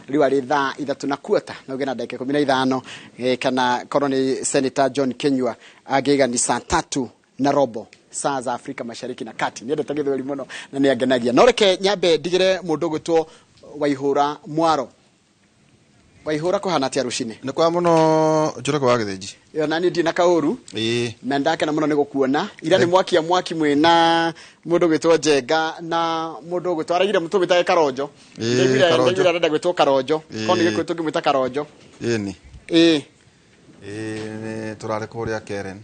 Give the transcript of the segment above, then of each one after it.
riu ari thaa 3:15 na ugena dakika 15 kana korwo ni Senator John Kenywa agiga ni saa 3:15 saa za Afrika Mashariki na Kati. Niende githweri muno na ni agenagia. No reke nyambe ndigire mundu gwitwo Waihura Mwaro. Waihura kuhana atia rucini? Ni kwa muno njurako wa githinji. Yo nani ndi na kauru? Na ndake na muno ni gukuona. Ira ni mwaki mwina mundu gwitwo Njenga na mundu gwitwo aragire mutu bitaye Karojo. Ndio arenda gwitwo Karojo. Koni gwitwo ngimwita Karojo. Ni turare kuria Keren.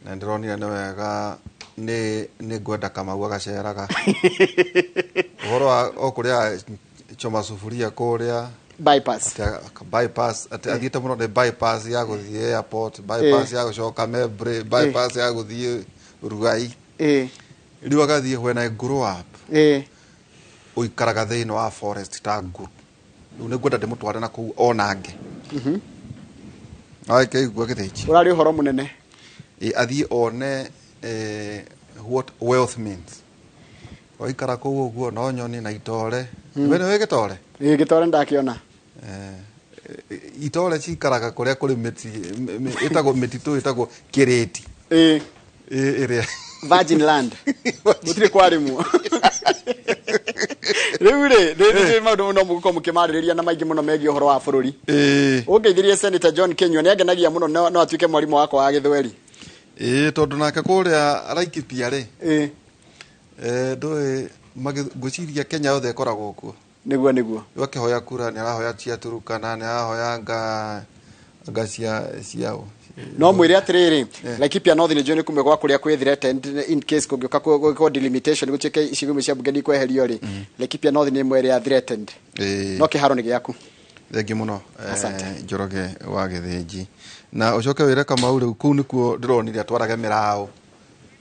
Na ndironire ni wega ni ngwenda Kamau agaceraga. Uhoro okuria choma sufuria kuria bypass athiite muno ni bypass ya guthie airport, bypass ya gucoka Mebre, bypass ya guthie Rugai. Riu agathie when I grow up uikaraga thiini wa forest ta nguru. Riu ni ngwenda ndimutware na kuu onange. Ai keigua githinji urari uhoro munene athie one what wealth means. Oikara kuu uguo no nyoni na itore. Wene we gitore? Gitore ndakiona. Itore cikaraga kuria kuri miti itago mititu itago kireti. Area Virgin land. Mutire kwarimu. Riure ndi maundu no muguko mukimaririria na maingi muno megi uhoro wa bururi. Ungeithirie Senator John Kenywa ni agenagia muno no atuike mwarimu wako wa githweri. Tondu nake kuria Laikipia ri. Ndoi magiguciria Kenya yothe ikoragwo kuo. Niguo wakihoya kura ni arahoya cia Turukana ni arahoya nga ciao no mwire atiriri Laikipia North ni joni kumegwa kuria kwi threatened in case kungioka ko delimitation gucheke icigumi cia bunge ni kweherio ri Laikipia North ni mwire ya threatened no kiharo ni giaku thengi muno Njoroge wa githinji na ucoke wire Kamau riu kuu nikuo ndironire atwarage mirao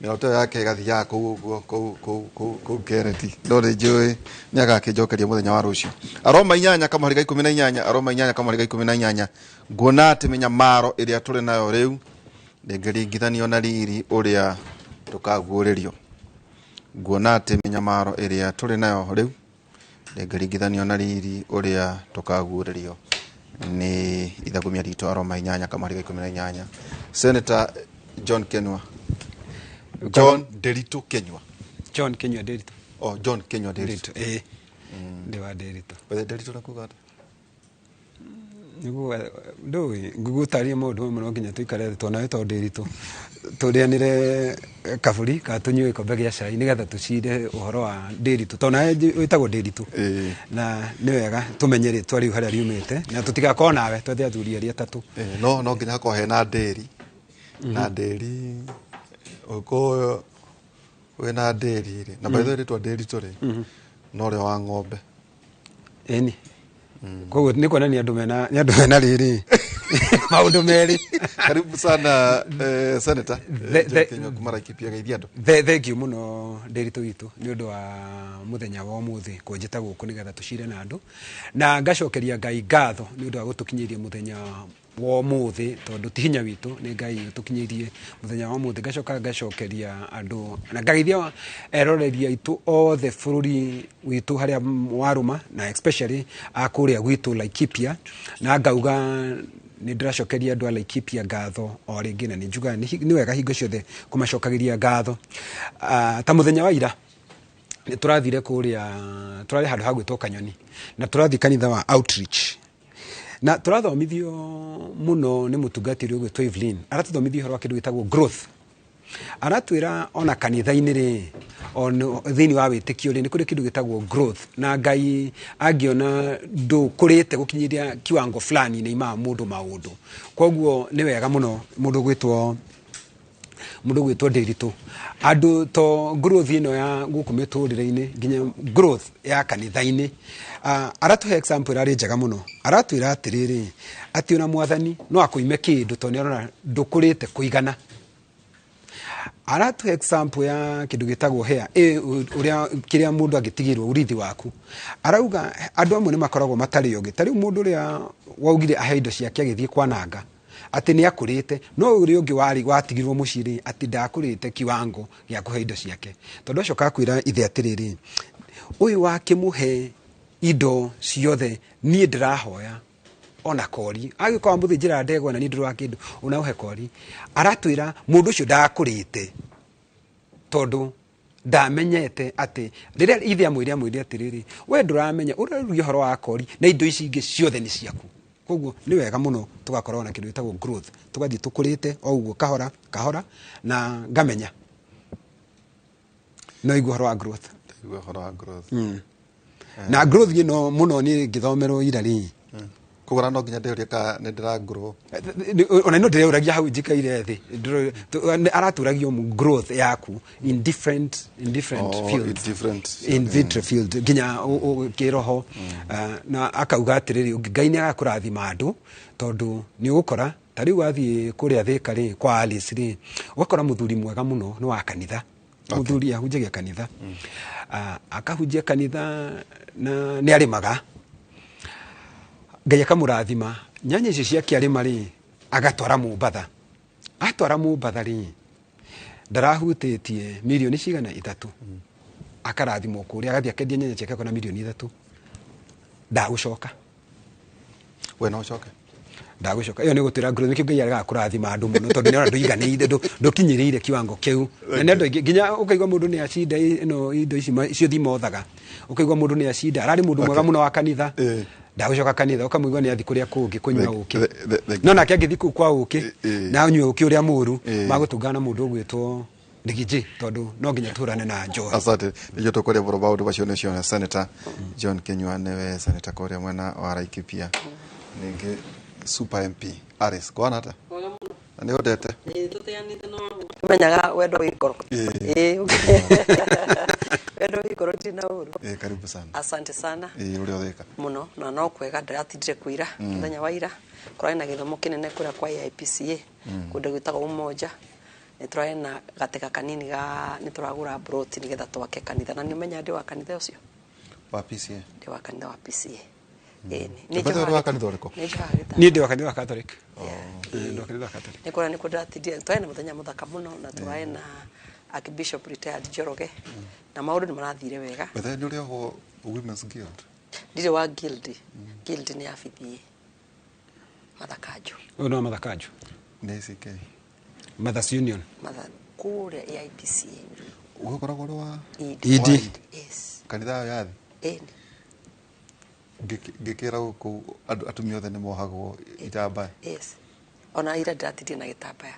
mĩroto yake gathia kuu Kereti ndore njui nyaga kijokeria muthenya wa rucio aroma 8 kamariga 18 aroma 8 kamariga 18 nguona ati minyamaro iria turi nayo riu ngeringithanio na riri uria tukaguuririo nguona ati minyamaro iria turi nayo riu ngeringithanio na riri uria tukaguuririo ni ithagumia rito aroma 8 kamariga 18 Senator John Kenywa John Kenywa Derito. Oh, John Kenywa Derito. Ndewa Derito. Whether Derito na kugata? Ndoi ngugutaria maundu muno nginya tuikare twana to Derito. Turianire kaburi ka tunywe kombe gia cai nigetha tucire uhoro wa Derito. Tona witagwo Derito. Na ni wega tumenyere twari haria riumite na tutigakona nawe twathe athuri aria tatu. No nginya ko hena Deri. Na Deri uko wena Deri ri na baitho ritwa Deri tore no rio wa ng'ombe eni koguo ni kuona ni andu mena riri maundu meri karibu sana Senator Kenywa kuma Laikipia geithia andu thank you muno Derito witu ni undu wa muthenya wa umuthi kunjita guku nigetha tucire na andu na ngacokeria Ngai ngatho ni undu wa gutukinyiria muthenya wa umuthi tondu ti hinya witu ni Ngai utukinyirie muthenya wa umuthi ngacokeria andu na ngageithia eroreria itu othe bururi witu haria waruma na especially akuria gwitu Laikipia na ngauga ni ndiracokeria andu a Laikipia ngatho o ringi na ni njuga ni wega hingo ciothe kumacokagiria ngatho ta muthenya wa ira ni turathire kuria turari handu hagwitwo Kanyoni na turathi kanitha wa outreach na turathomithio muno ni mutungatiri ugwitwo Evelyn aratuthomithio horo kindu gitagwo growth aratwira ona kanitha-ini ri on thini wa witikio ri ni kuri kindu gitagwo growth na Ngai angiona ndukurite gukinyiria kiwango fulani ni ima mundu maundu koguo ni wega muno mundu gwitwo Derito andu to growth ino ya guku miturire-ini nginya growth ya kanitha-ini aratuhe example ari njega muno aratwira atiriri ati ona mwathani no akuime kindu to ni arona ndukurite kuigana aratuhe example ya kindu gitagwo hea uria kiria mundu agitigirwo urithi waku arauga andu amwe ni makoragwo matari yogi tari mundu uria waugire ahe indo ciake agithie kwananga ati ni akurite no uri ungi wari watigirwo muciri ati ndakurite kiwango gia kuhe indo ciake tondu acio kakwira ithe atiriri uyu wake muhe indo ciothe niĩ ndĩrahoya ona kori agĩkorwo mũthĩnjĩra ndegwa na niĩ ndĩrwa kĩndũ ona ũhe kori aratwĩra mũndũ ũcio ndakũrĩte tondũ ndamenyete atĩ rĩrĩa ithe amwĩre atĩrĩrĩ we ndũramenya ũrarugia ũhoro wa kori na indo ici ingĩ ciothe nĩ ciaku koguo nĩ wega mũno tũgakorwo na kĩndũ gĩtagwo growth tũgathiĩ tũkũrĩte o ũguo kahora na ngamenya no igua ũhoro wa growth na growth ĩno mũno nĩ ngĩthomerwo ira rĩ kugura no nginya ndĩũria ka nĩ ndĩragrwo ona no ndĩreũragia hau njikaire thĩ aratũragia growth yaku in different fields in vitro field nginya kĩroho na akauga atĩrĩrĩ Ngai nĩ agakũrathima andũ tondũ nĩ ũgũkora ta rĩu wathiĩ kũrĩa Thĩka rĩ kwa Alice rĩ ũgakora mũthuri mwega mũno nĩ wa kanitha mũthuri ahunjagia kanitha akahunjia kanitha na nĩ arĩmaga Ngai akamũrathima nyanya icio ciake arĩma rĩ agatwara Mũmbatha atwara Mũmbatha rĩ ndarahutĩtie milioni cigana 3 akarathimwo kũrĩa agathiĩ akendia nyanya ciake akona milioni 3 ndagũcoka we no coke ndagũcoka iyo nĩ gũtwĩra growth nĩkĩo Ngai agakũrathima andũ mũno tondũ nĩona ndũiganĩire ndũkinyĩrĩire kiwango kĩu na nĩ andũ aingĩ nginya ũkaigua mũndũ nĩ acinda ĩno indo ici icio thimothaga ũkaigua mũndũ nĩ acinda ararĩ mũndũ mwega mũno wa kanitha ndagũcoka kanitha ũkamũigua nĩ athi kũrĩa kũngĩ kũnyua ũkĩ no nake agĩthi kũu kwa ũkĩ na anyue ũkĩ ũrĩa mũru magũtũngana mũndũ ũgwĩtwo Ndigiji tondũ no nginya tũrane na njohi asante nĩjo tũkũrĩa bũrũ maũndũ macio nĩcio Senator John Kinyua nĩwe Senator kũrĩa mwena wa Laikipia ningĩ Super MP Aris kwana ata nĩ ũndete tũteanĩte no menyaga wendo wĩkoro wendo wĩkoro tina ũru karibu sana asante sana ũrĩa ũthĩka mũno na no kwega ndaratindire kuira mũthenya wa ira kũrarĩ na gĩthomo kĩnene kũrĩa kwa IPCA kũndũ gwĩtagwo Umoja nĩ tũrarĩ na gateka kanini nĩ tũragũra broti nĩgetha twake kanitha na nĩ ũmenya ndĩ wa kanitha ũcio wa PCA ndĩ wa kanitha wa PCA nĩ wa kanitha ũrĩkũ niĩ ndĩ wa kanitha wa Catholic ndĩ wa kanitha wa Catholic nĩ kũrĩa nĩ kũndatindire tũrarĩ na mũthenya mũthaka mũno na tũrarĩ na Archbishop retired Njoroge na maũndũ nĩ marathire wega wethe nĩ ũrĩa ho Women's Guild ndirĩ wa guild nĩ abithie Mathakanjũ no Mathakanjũ nĩ CK Mothers Union kũrĩa IPCA ũgũkoragwo ũrĩ wa yes kanitha yathi ngĩkĩra gũkũ atumia othe nĩ mohagwo itambaya yes ona ira ndiratindie na gĩtambaya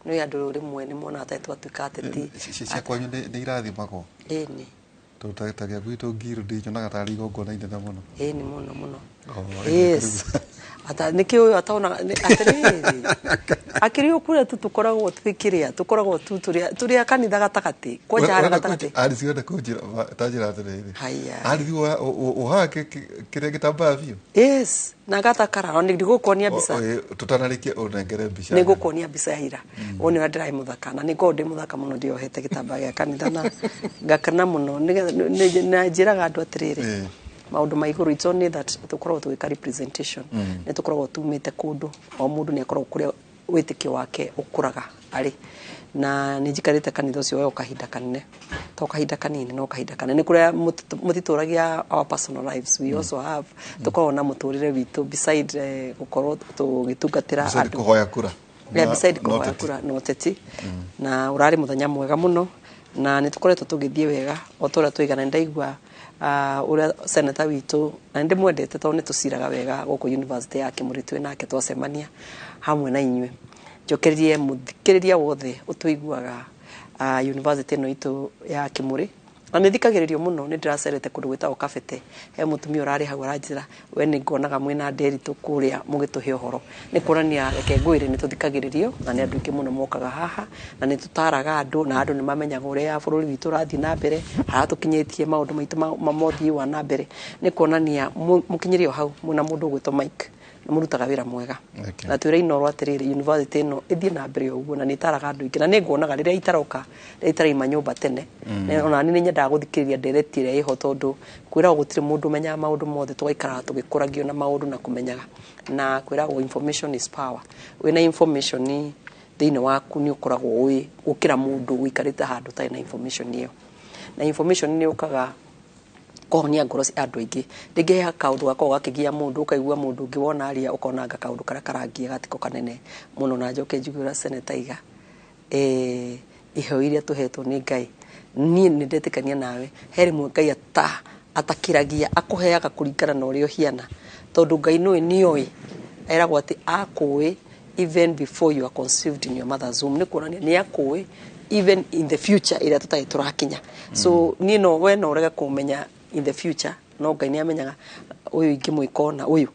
nĩ andũ rĩmwe nĩ mona atĩ twatuĩka ateti ciakwanyu nĩ irathimagwo ĩni tondũ ta gĩa gwitũ Guild nyonaga tarĩ igongona inene mũno ĩni mũno yes ata nĩkĩ ũyũ ataona atĩrĩrĩ akĩrĩ ũkũrĩa tũkoragwo twĩkĩrĩa tũkoragwo tũrĩa kanitha gatagatĩ kwanja harĩa gatagatĩ ari ciothe kũnjira tanjira atĩrĩrĩ ari ũha kĩrĩa gĩtambaya biũ yes na gatakara nĩ ndigũkuonia mbica tũtanarĩkia ũnengere mbica nĩ ngũkuonia mbica ya ira wone wa ndĩraĩ mũthaka na nĩ ngondĩ mũthaka mũno ndĩohete gĩtambaya gĩa kanitha na ngakena mũno na njĩraga andũ atĩrĩrĩ maũndũ ma igũrũ it's only that tũkoragwo tũgĩka representation nĩ tũkoragwo tumĩte kũndũ o mũndũ nĩ akoragwo kũrĩa wĩtĩkio wake ũkũraga arĩ na nĩ njikarĩte kanitha ũcio kahinda kanene to kahinda kanini no kahinda kanene nĩ kũrĩa mũtitũragia our personal lives we also have tũkoragwo na mũtũrĩre witũ beside gũkorwo tũgĩtungatĩra andũ kũhoya kura beside kũhoya kura na ũteti na ũrarĩ mũthenya mwega mũno na nĩ tũkoretwo tũgĩthiĩ wega o tũrĩa tũigana ndaigua ũrĩa senator witũ na ndĩ mwendete tondũ nĩ tũciraga wega gũkũ university ya Kĩmũrĩ twĩ nake twacemania hamwe na inyuĩ njokererie mũthikĩrĩria wothe ũtũiguaga university ĩno itũ ya Kĩmũrĩ na nĩ thikagĩrĩrio mũno nĩ ndĩracerete kũndũ gwĩtagwo Kabete he mũtumia ũrarĩ hau aranjĩra we nĩ ngonaga mwĩna nderitũ kũrĩa mũgĩtũhe ũhoro nĩ kuonania reke ngwĩre nĩ tũthikagĩrĩrio na nĩ andũ aingĩ mũno mokaga haha na nĩ tũtaraga andũ na andũ nĩ mamenyaga ũrĩa bũrũri witũ ũrathiĩ na mbere haratũkinyĩtie maũndũ maitũ mamothiĩ wa na mbere nĩ kuonania mũkinyĩrio hau mwĩna mũndũ ũgwĩtwo Mike na mũrutaga wĩra mwega na twĩra inoro atĩrĩrĩ university ĩno ĩthiĩ na mbere ũguo na nĩ itaraga andũ ingĩ na nĩ nguonaga rĩrĩa itaroka rĩrĩa itaraima nyũmba tene ona nĩ nyendaga gũthikĩrĩria ndereti ĩrĩa ĩho tondũ kwĩragwo gũtirĩ mũndũ ũmenyaga maũndũ mothe tũgaikaraga tũgĩkũragio na maũndũ na kũmenyaga na kwĩragwo information is power wĩna information thĩinĩ waku nĩ ũkoragwo ũĩ gũkĩra mũndũ ũikarĩte handũ tarĩ na information ĩyo na information nĩ ũkaga kohonia ngoro cia andũ aingĩ rĩngĩ he kaũndũ gakorwo gakĩgia mũndũ ũkaigua mũndũ ũngĩ wona aria ũkonanga kaũndũ karĩa karangia gatiko kanene mũno na njoke njiguĩra seneta iga iheo iria tũhetwo nĩ Ngai niĩ nĩ ndetĩkania nawe he rĩmwe Ngai atakĩragia akũheaga kũringana na ũrĩa ũhiana tondũ Ngai nĩoĩ eragwo atĩ akũĩ even before you are conceived in your mother's womb nĩ kuonania nĩ akũĩ even in the future ĩrĩa tũtarĩ tũrakinya so niĩ no we no ũrega kũmenya in the future no Ngai nĩ amenyaga ũyũ ingĩmwĩka na ũyũ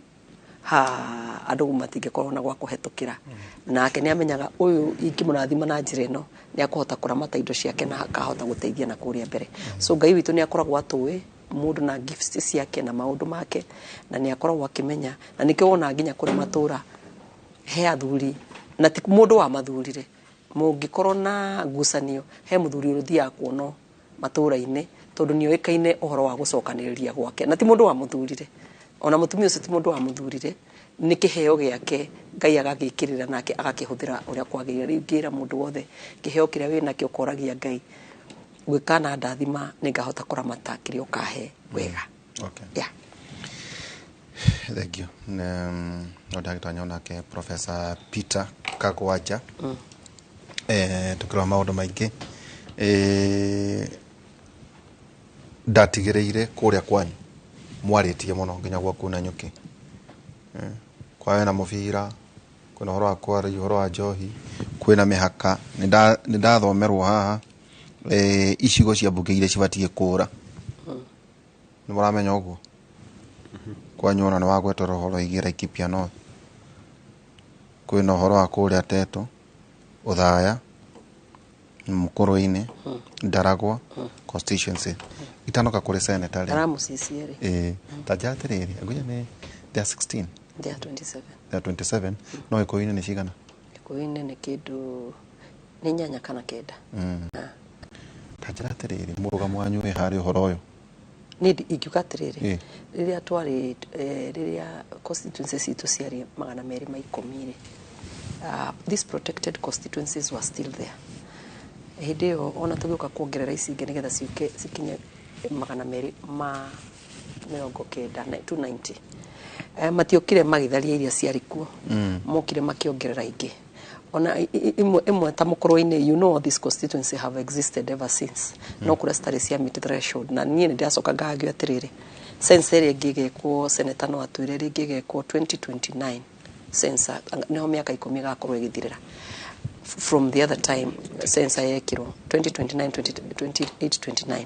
andũ matingĩkorwo na gwa kũhetũkĩra nake nĩ amenyaga ũyũ ingĩmũrathima na njĩra ĩno nĩ akũhota kũramata indo ciake na akahota gũteithia na kũrĩa mbere so Ngai witũ nĩ akoragwo atũĩ mũndũ na gifts ciake na maũndũ make na nĩ akoragwo akĩmenya na nĩkĩo wona nginya kũrĩ matũra he athuri na ti mũndũ wa mathurire mũngĩkorwo na ngucanio he mũthuri ũrũthiaga kuonwo matũra-inĩ tondũ nĩ oĩkaine ũhoro wa gũcokanĩrĩria gwake na ti mũndũ wa mũthurire ona mũtumia ũcio ti mũndũ wa mũthurire nĩ kĩheo gĩake Ngai agagĩkĩrĩra nake agakĩhũthĩra ũrĩa kwagĩrĩire rĩu ngĩra mũndũ wothe kĩheo kĩrĩa wĩ nakĩo ũkoragia Ngai gwĩkana ndathima nĩ ngahota kũramata kĩrĩa ũkahe wega yeah. Thank you. No ndagĩtanya onake Professor Peter Kagwanja tukĩrora maũndũ maingĩ ndatigĩrĩire kũrĩa kwanyu mwarĩtie mũno nginya gwaku na nyũkĩ kwawe na mũbira kwĩna ũhoro wa kwaria ũhoro wa njohi kwĩna mĩhaka nĩ ndathomerwo haha icigo cia mbunge iria cibatiĩ kũra nĩ mũramenya ũguo kwanyu ona nĩ wagweterera ũhoro wĩgiĩ Laikipia North kwĩna ũhoro wa kũrĩa Teto Ũthaya Mũkũrũ-inĩ Ndaragwa Constituency itanoka kũrĩ Senator tajatirĩrĩ aguya nĩ they are 16 they are 27 they are 27 no Ĩkũyũ-inĩ nĩ cigana Ĩkũyũ-inĩ nĩ kĩndũ nĩ 8 kana 9 tajatirĩrĩ mũrũgamo wanyu wĩ harĩ ũhoro ũyũ nĩ ingiuga atĩrĩrĩ rĩrĩa twarĩ rĩrĩa constituency citũ ciarĩ 210 these protected constituencies were still there hĩndĩ ĩyo ona tũgĩũka kuongerera ici ingĩ nĩgetha cikinye 290 matiokire magitharia iria ciarĩ kuo mokire makiongerera ingĩ ona imwe ta Mũkũrũ-inĩ you know this constituency have existed ever since no kũrĩa citarĩ cia meet threshold na niĩ nĩ ndacoka ngagio atĩrĩrĩ census ĩrĩa ĩngĩgekwo senator no atwĩre ĩrĩa ĩngĩgekwo 2029 census nĩho mĩaka 10 ĩgakorwo ĩgĩthirĩra from the other time census yekirwo 2029 2829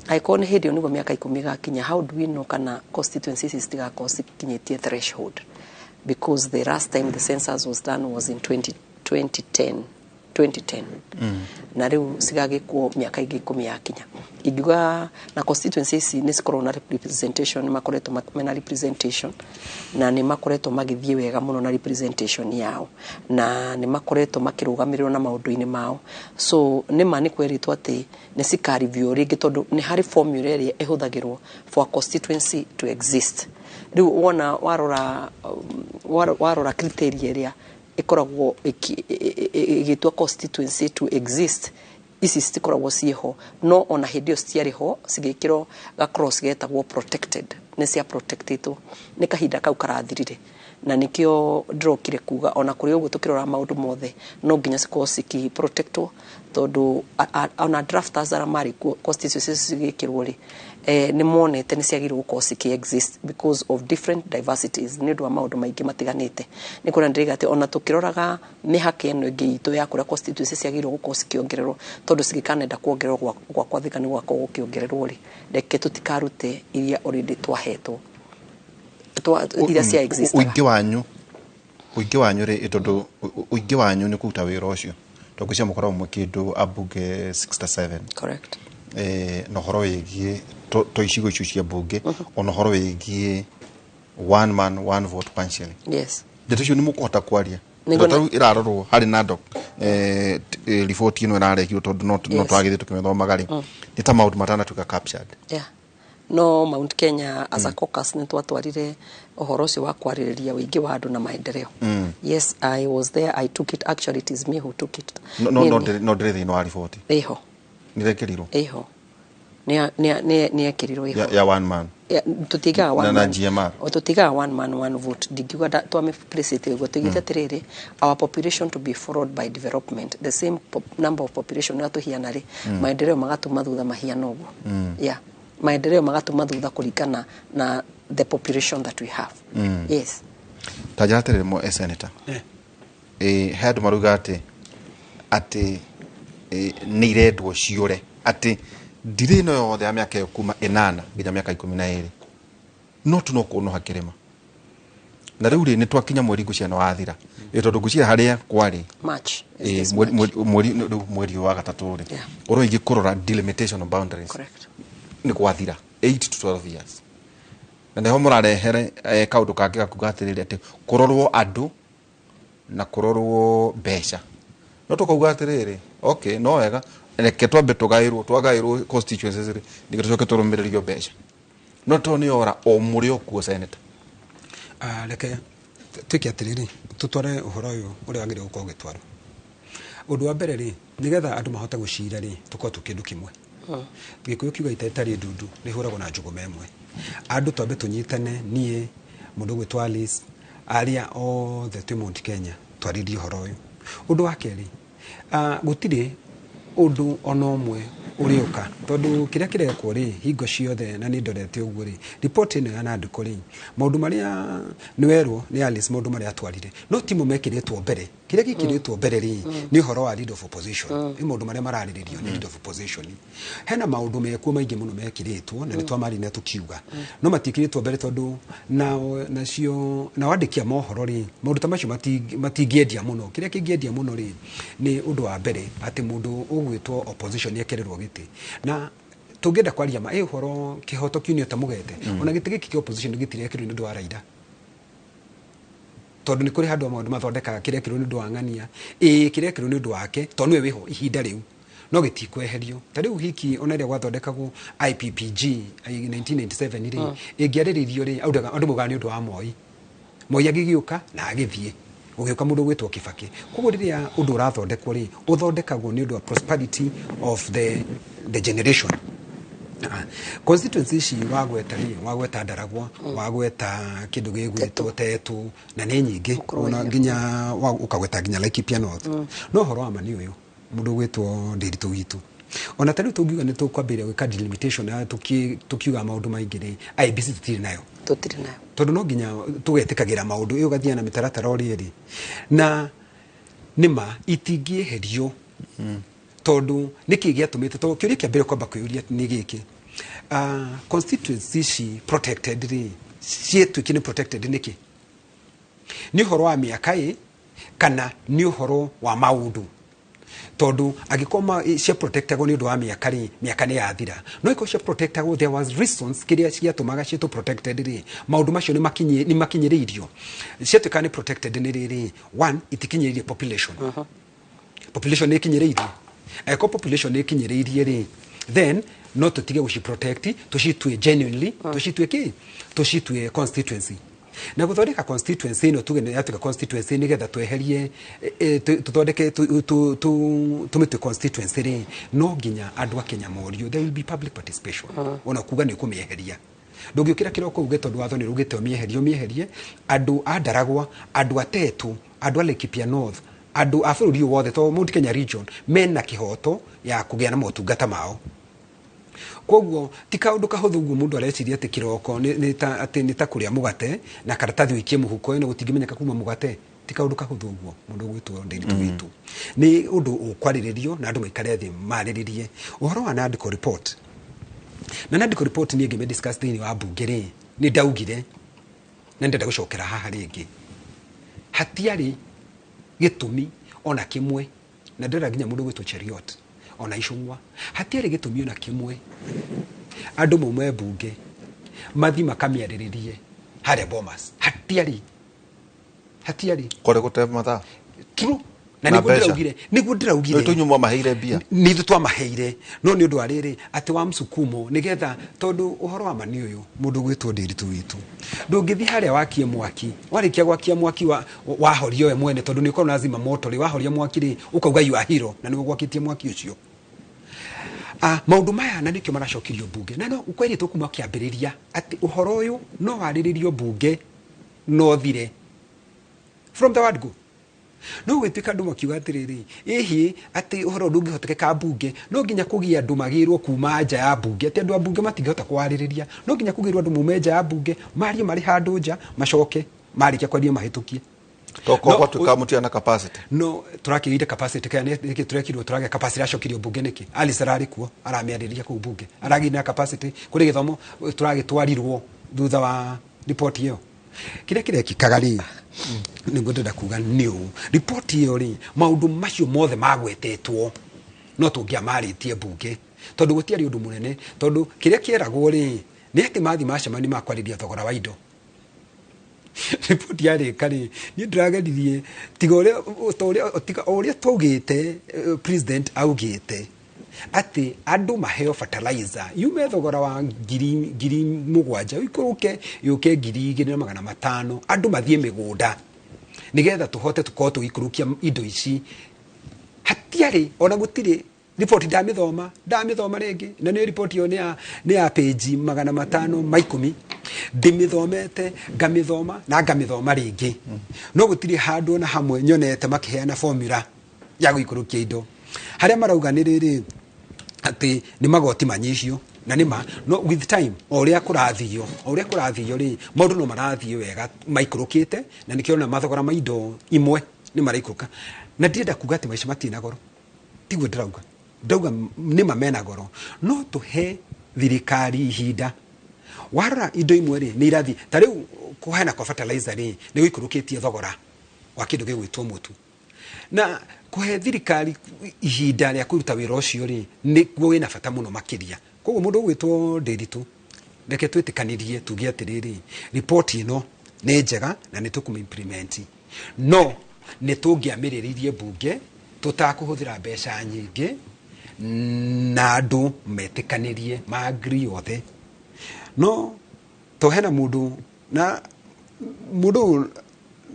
aikoni hĩndĩ ĩyo nĩguo mĩaka 10 ĩgakinya how do we know kana constituencies citigakorwo cikinyĩtie threshold because the last time the census was done was in 2010 na rĩu cigagĩkwo mĩaka ingĩ 10 yakinya ingiuga na constituencies nĩ cikorwo na representation nĩ makoretwo mena representation na nĩ makoretwo magĩthiĩ wega mũno na representation yao na nĩ makoretwo makĩrũgamĩrĩrwo na maũndũ-inĩ mao so nĩma nĩ kweritwo atĩ nĩ cikareview rĩngĩ tondũ nĩ harĩ formula ĩrĩa ĩhũthagĩrwo for constituency to exist rĩu wona warora criteria ĩrĩa ikoragwo igĩtua constituency to exist ici citikoragwo ciĩho no ona hĩndĩ ĩyo citiarĩ ho cigĩkĩrwo gakorwo cigetagwo protected nĩ cia protectĩtwo nĩ kahinda kau karathirire na nĩkĩo ndĩrokire kuga ona kũrĩ ũguo tũkĩrora maũndũ mothe no nginya cikorwo cikiprotectwo tondũ ona drafters arĩa marĩ constituencies cigĩkĩrwo rĩ nĩ monete nĩ ciagĩrĩirwo gũkorwo ciki-exist because of different diversities nĩ ũndũ wa maũndũ maingĩ matiganĩte nĩ kuona ndĩrĩga atĩ ona tũkĩroraga mĩhaka ĩno ĩngĩ itũ ya kũrĩa constituencies ciagĩrĩirwo gũkorwo cikĩongererwo tondũ cingĩkanenda kuongererwo gwakwa thika nĩ gwakorwo gũkĩongererwo rĩ reke tũtikarute iria already twahetwo iria cia exist ũingĩ wanyu rĩ tondũ ũingĩ wanyu nĩ kũruta wĩra ũcio tondũ cia mũkorwo mũkĩndũ abunge 67 correct no horo wĩgiĩ to icigo icio cia mbunge ona horo wĩgiĩ one man one vote partially yes ndeto icio nĩ mũkũhota kwaria ndeto irarorwo harĩ na report ĩno ĩrarekirwo tondũ no twagĩrĩire tũkĩmĩthomaga rĩ nĩ ta maũndũ matanatuĩka captured no Mount Kenya as a caucus nĩ twatwarire ũhoro ũcio wa kwarĩrĩria wĩingĩ wa andũ na maendeleo yes I was there I took it actually it is me who took it no ndĩrĩ thĩinĩ wa report ĩho nĩ rekĩrirwo ni ekirirwo iho ya one man tutigaga one man GMR o tutigaga one man one vote ndingiuga twame place go tugite tiriri our population to be followed by development the same number of population na tuhiana ri maendeleo magatuma thutha mahiana uguo yeah maendeleo magatuma thutha kuringana na the population that we have yes tajatere mo senator head marugate ati ni redwo ciure ati ndire no yothe ya miaka kuma 8 nginya miaka 12 no tunoko no hakirema na riu ni twakinya mweri guciana wathira tondu gucia haria kwari March mweri wa gatatu ri oro ingi kurora delimitation of boundaries correct ni kwathira 8 to 12 years na neho murarehere kaundu kangi gakugatirire ati kurorwo andu na kurorwo mbeca no tukauga atiriri okay no wega reke twambe twagairwo constituencies ri ndigicoke turumiririo mbeca no to ni ora o muri okuo senator reke twiki atiriri tutware uhoro uyu uri wagire gukorwo gitwaro undu wa mbere ri nigetha andu mahota gucira ri tukorwo tukindu kimwe gikuyu kiuga itetari ndundu ni huragwo na njuguma imwe andu twambe tunyitane nie mundu gwitwa Alice aria othe twi Mount Kenya twaririe uhoro uyu undu wa keri gutire undu onomwe uriuka tondu kiria kirekwo ri hingo ciothe na ni ndorete uguo ri report ino ya nandiko ri maundu maria ni werwo ni Alice maundu maria atwarire no timo mekiritwo mbere kiria gikiritwo mbere ri ni horo wa leader of opposition ni maundu maria marariririo ni leader of opposition hena maundu mekuo maingi muno mekiritwo na ni twamari na tukiuga no matikiritwo mbere tondu na cio na wandikia mohoro ri maundu ta macio matingiedia muno kiria kingiedia muno ri ni undu wa mbere ati mundu ugwitwo opposition yekererwo giti na tungenda kwaria ma uhoro kihoto kiunio ta mugete ona giti giki ki opposition gitire kirwo ni ndu wa raida tondu ni kuri handu maundu mathondekaga kiria kirwo ni ndu wa ngania kiria kirwo ni ndu wake tondu we wiho ihinda riu no gitikweherio ta riu hiki ona ria gwathondekagwo IPPG 1997 ri ingiariririo ri andu mugani ndu wa Moi agigiuka na agithie ugiuka mundu gwitwo Kibaki koguo riria undu urathondekwo ri uthondekagwo ni undu wa prosperity of the generation constituency shi wagweta Ndaragwa wagweta kindu gigwitwo Tetu na ni nyingi ona nginya ukagweta nginya Laikipia North no horo wa mani uyu mundu gwitwo Ndiritu gitu ona tari tugiuga ni tukwambira gwika delimitation na tukiuga maundu maingi ri IBC tutiri nayo tondu no nginya tugetikagira maundu iyo gathia na mitaratara ori ri na nima itingieherio tondu niki giatumite to kiuria kia mbere kwamba kuyuria ni giki constituency shi protected ri cietu kini protected niki ni horo wa miaka kana ni horo wa maundu tondu agikoma cia protectagwo ni undu wa miaka ni yathira no iko cia protectagwo there was reasons kiria ciatumaga cia to protected ri maundu macio ni makinyiririo cia to can protected ni riri one itikinyiririe population ni kinyiririe eko population ni kinyiririe ri then no tutige guci protect tucitue genuinely tucitue constituency na guthondeka constituency no tuge yatuka constituency ni getha tweherie tuthondeke tumitwe constituency ri no nginya andu a Kenya morio there will be public participation ona kuga ni kumieheria ndungiukira kiroko uge tondu watho ni rugite mieherie andu a Ndaragwa andu a Tetu andu a Laikipia North andu a bururi wothe to Mount Kenya region mena kihoto ya kugia na motungata mao koguo tika undu kahuthu guo mundu areciria ati kiroko ni ta kuria mugate na karatathi wikie muhuko ino gutingimenyeka kuma mugate tika undu kahuthu guo mundu gwitwo Ndiritu gitu ni undu ukwaririo na andu maikare thi mariririe uhoro wa Nandiko report na Nandiko report ni ngime discuss thini wa bunge ri ni ndaugire na ndenda gucokera haha ringi hatiari gitumi ona kimwe na ndera ginya mundu gwitwo Cheriot ona Icung'wa hatiari gitumi ona kimwe andu mumwe bunge mathi makamiariririe hare Bomas hatiari kore gutema matha true na niguo ndiraugire tunyumwa maheire bia ni thutwa maheire no ni undu ariri ati wa msukumo nigetha tondu uhoro wa mani uyu mundu gwitwo Ndiritu witu ndungithi haria wakie mwaki warikia gwakia mwaki wa horio we mwene tondu ni lazima moto ri wa horia mwaki ri ukauga you are hero na ni gwakitie mwaki ucio maundu maya na nikio maracokirio bunge na no ukweri tukuma kiambiriria ati uhoro uyu no wariririo bunge no thire from the word go no gwetuika andu makiuga atiriri ihi ati uhoro ndungihotekeka bunge no nginya kugia andu magirwo kuma nja ya bunge ati andu a bunge matingihota kwaririria no nginya kugirwo andu mume nja ya bunge marie mari handu nja macoke marikia kwaria mahitukie toko no, tukamutia na capacity no turakirire capacity kana niki turekirwo turage capacity acokirio bunge niki ali sarari kuo aramiariria ku bunge aragina capacity kuri githomo turage twarirwo thutha wa report iyo kire kikagari ningo ndenda kuga new report iyo ri maundu macio mothe magwetetwo no tungia maritie bunge tondu gutiari undu munene tondu kire kieragwo ri ni ati mathi macemani makwariria thogora wa indo report yari kari ni ndiragerie tiga uria tugite president augite ati andu maheo fertilizer yume thogora wa ngiri mugwanja ikuruke yuke 2,500 andu mathie migunda nigetha tuhote tukorwo tugikurukia indo ici hatiari ona gutire report ndamithoma ringi na ni report yo ni ya page 510 ndimithomete ngamithoma na ngamithoma ringi no gutire handu na hamwe nyonete makiheana formula ya guikurukia indo haria marauga ni riri ati ni magoti manyihio na nima no with time oria kurathio ri maundu no marathio wega maikurukite na nikiona mathogora ma indo imwe ni maraikuruka na ndienda kuga ati maisha matina goro tiguo ndauga nima mena goro no tuhe thirikari ihinda wara indo imwe ri ni irathi tariu kuhana kwa fertilizer ri ni guikurukitie thogora wa kindu gigwitwo mutu na kuhe thirikari ihinda ria kuruta wira ucio ri ni kuwe na bata muno makiria koguo mundu gwitwo ndiritu reke twitikanirie tugie atiriri report ino ni njega na ni tukuma implement no ni tungiamiriririe bunge tutakuhuthira mbeca nyingi na andu metikanirie maagri othe no tohena mundu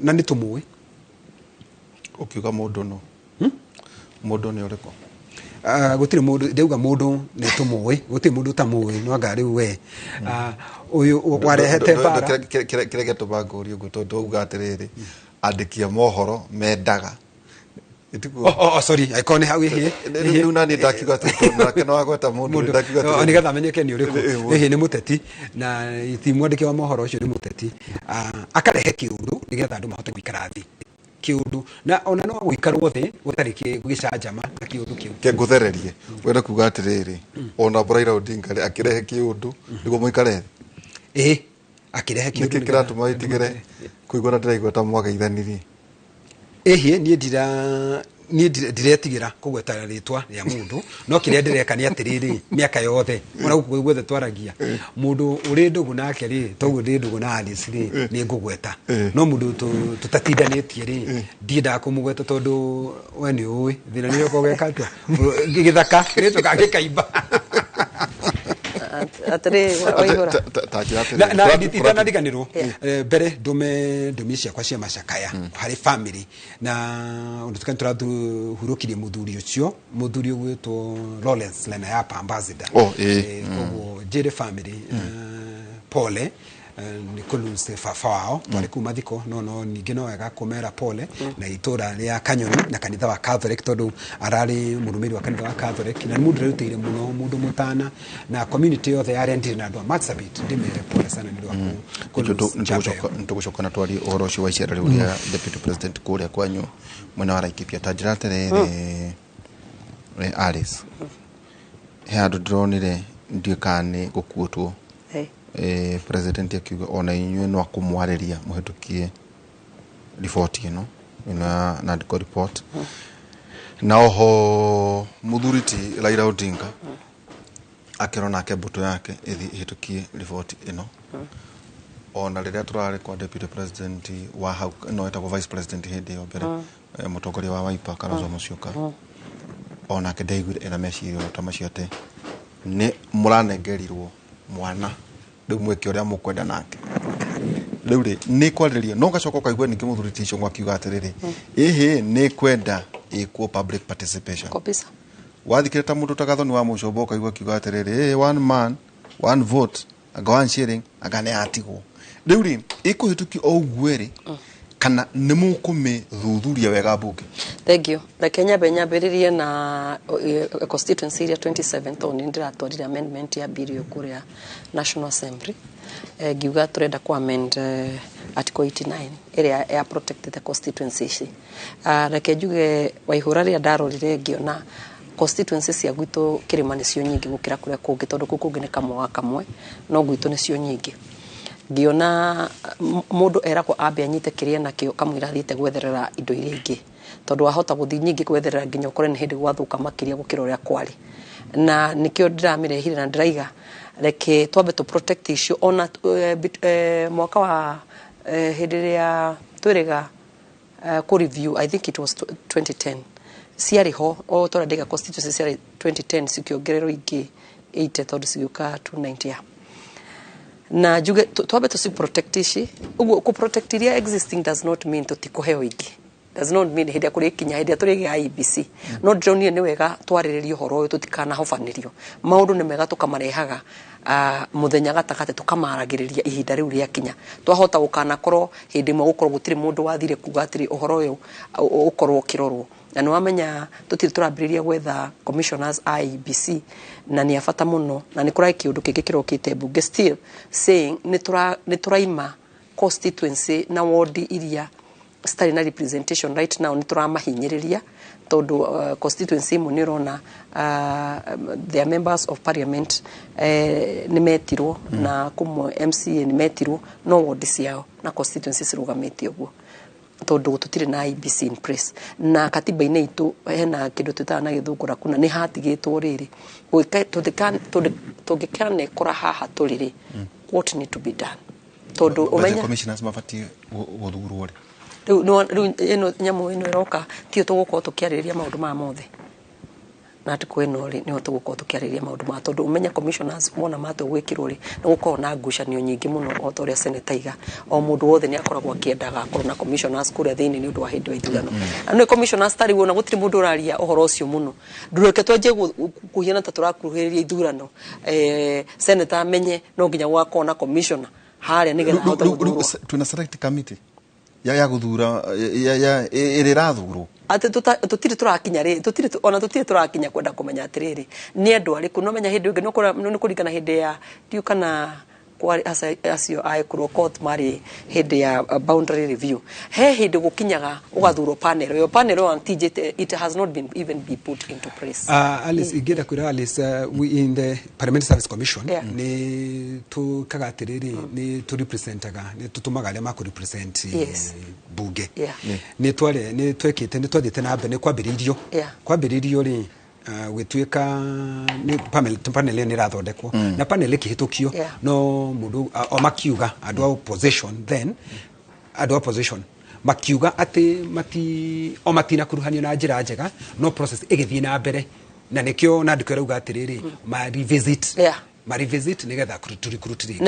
na nitumui ukiuga mundu no mundu ni uriko gutire mundu ndeuga mundu ni tumui gutire mundu tamui no ngari we uyu warehete bara kirege tubangurio gutondu uga atiriri andikia mohoro mendaga sorry icon hau ihi nani ndakiuga tunake no agweta mundu ndakiuga ni gatha menyeke ni uriku ihi ni muteti na itimwandike wa mohoro ucio ni muteti akarehe kiundu nigetha andu mahote guikara thi kiundu na ona no guikarwo thi gutariki gicajama na kiundu kiu ke nguthererie wenda kuga atiriri ona Raila Odinga akirehe kiundu niguo muikare akirehe kiundu kiratuma itigere kuigwa ndiraigwa ta mwagaithanirie nie ndiretigira kugweta ritwa ya mundu no kiria ndireka ni atiriri miaka yothe ona guku gwethe twaragia mundu uri ndugu nake ri togu ndi ndugu na Alice ri ni ngugweta no mundu tutatindanetie ri ndienda kumugweta tondu we ni uwi thina ni uko gweka atwa githaka ritu kangikaimba atire oihora na itana diganiro bere ndumi ciakwa cia macakaya hari family na undukan turadu hurukirie muthuri ucio gwitwo Lawrence Lena ya ambassador koguo jere family pole ni kulunse fafao wale kumathiko no ningi no wega kumera pole na itura ria Kanyoni na kanitha wa Catholic tondu arari murumiri wa kanitha wa Catholic na mundu rutire muno mundu mutana na community yothe ya Rendiri na andwa Marsabit ndimere pole sana ni rwaku ntugucoka na twari uhoro ucio wa icera riu ria deputy president kuria kwanyu mwena wa Laikipia tajira terere Alice he andu ndronire ndiukane gukuotwo president akiuga ona inywe no akumwariria muhetukie report ino na report na oho muthuriti Raila Odinga akirona ake mbuto yake ihetukie report ino ona riria turare kwa deputy president wa hau no eta vice president hindi yo mbere mutongoria wa Wiper Kalonzo Musyoka ona ake ndaiguire ena mecirio tamaciote ni muranengerirwo mwana riu mweke uria mukwenda nake riu ri ni kwariria no gacoka kaigwa ningi muthuriti icio ngwakiuga atiriri ni kwenda ikuo public participation kabisa wathikire ta mundu ta Gathoni wa Mucombo kaigwa kiuga atiriri one man one vote anga one shilling anga ne atigwo riu ri ikuhituki o ugweri kana nä må kå mä thuthuria wega mbunge. Thank you. Kenya benyambĩrĩrie na constituency area 27 tondũ ndiratwarire amendment ya bill yo kuria National Assembly ngiuga turenda ku amend article 89 area ya protected the constituency reke njuge waihura ria ndarorire ngiona constituency cia gwitũ kĩrĩma nĩcio nyingĩ gũkĩra kũrĩa kũngĩ tondũ kũngĩ nĩ kamwe no gwitũ nĩcio nyingĩ ngiona mundu eragwo ambe anyite kiria nakio kamwira thiite gwetherera indo iria ingĩ tondu wahota guthi nyingi gwetherera nginya ukore ni hindi gwathuka makiria gukira uria kwari na nikio ndiramirehire na ndiraiga reke twambe to protect issue ona mwaka wa hindi ria twiriga ku review I think it was 2010 ciari ho o tora ndega constituency ciari 2010 cikiongerero ingi 80 tondu ciguka 290 na juge twambe to protect ici uguo ku protect iria existing does not mean to tikuheo ingi does not mean hindi akuri kinya hindi aturige IBC no drone ni wega twariririo horo uyu tutikana hofanirio maundu ni mega tukamarehaga muthenya gatakate tukamaragiriria ihinda riu ria kinya twahota gukana korwo hindi mwe gukorwo gutiri mundu wathire kuga atiri uhoro uyu ukorwo kirorwo na nwamenya tutiri turambiriria gwetha commissioners IBC na ni afata muno na ni kurai kiundu kingi kirokite bunge still saying ni turaima constituency na ward iria stari na representation right now ni turamahinyiriria tondu constituency mu ni rona the members of parliament ni metirwo na kumwe MCA ni metirwo no ward ciao na constituency cirugamite uguo tondu tutire na IBC in place na katiba-inĩ itu hena kindu tutana githungura kuna ni hatigitwo riri tungikane kora haha turiri what need to be done tondu umenya commissioners mabati guthurwo ri ino nyamu ino iroka tio tugukorwo tukiarĩrĩria maundu ma mothe na atiku ino ri niho tugukorwo tukiarĩrĩria maundu ma tondu umenya commissioners mona matwe gwikirwo ri ni gukorwo na ngucanio nyingi muno o toria senator iga o mundu wothe ni akoragwo akiendaga akorwo na commissioners kuria thiini ni undu wa hindi wa ithurano no commissioners tari wona gutiri mundu uraria uhoro ucio muno ndureke twenje kuhiana ta turakuruhiriria ithurano senator amenye no nginya gwakwo na commissioner haria nigetha hota guthurwo tuna select committee ya guthura ya irirathurwo ate tutiri turakinya ri tutiri turakinya kwenda kumenya atiriri ni andu ariku no menya hindi ungi no kurikana hindi ya tiu kana kwari acio aikurwo court mari hindi ya boundary review he hindi gukinyaga ugathurwo panel yo panel on TJ it has not been even be put into place Alice igenda kwira Alice we in the Parliamentary Service Commission ni tu kagatiriri ni tu representaga ni tutumaga ale ma ku represent bunge ni twekite ni twathite na mbe ni kwambiririo ri gwituika ni panel ni rathondekwo na panel ikihitukio no mundu o makiuga andu opposition then andu opposition makiuga ati matina kuruhanio na njira njega no process igithie na mbere na nikio na ndikero uga atiriri ma revisit nigetha recruit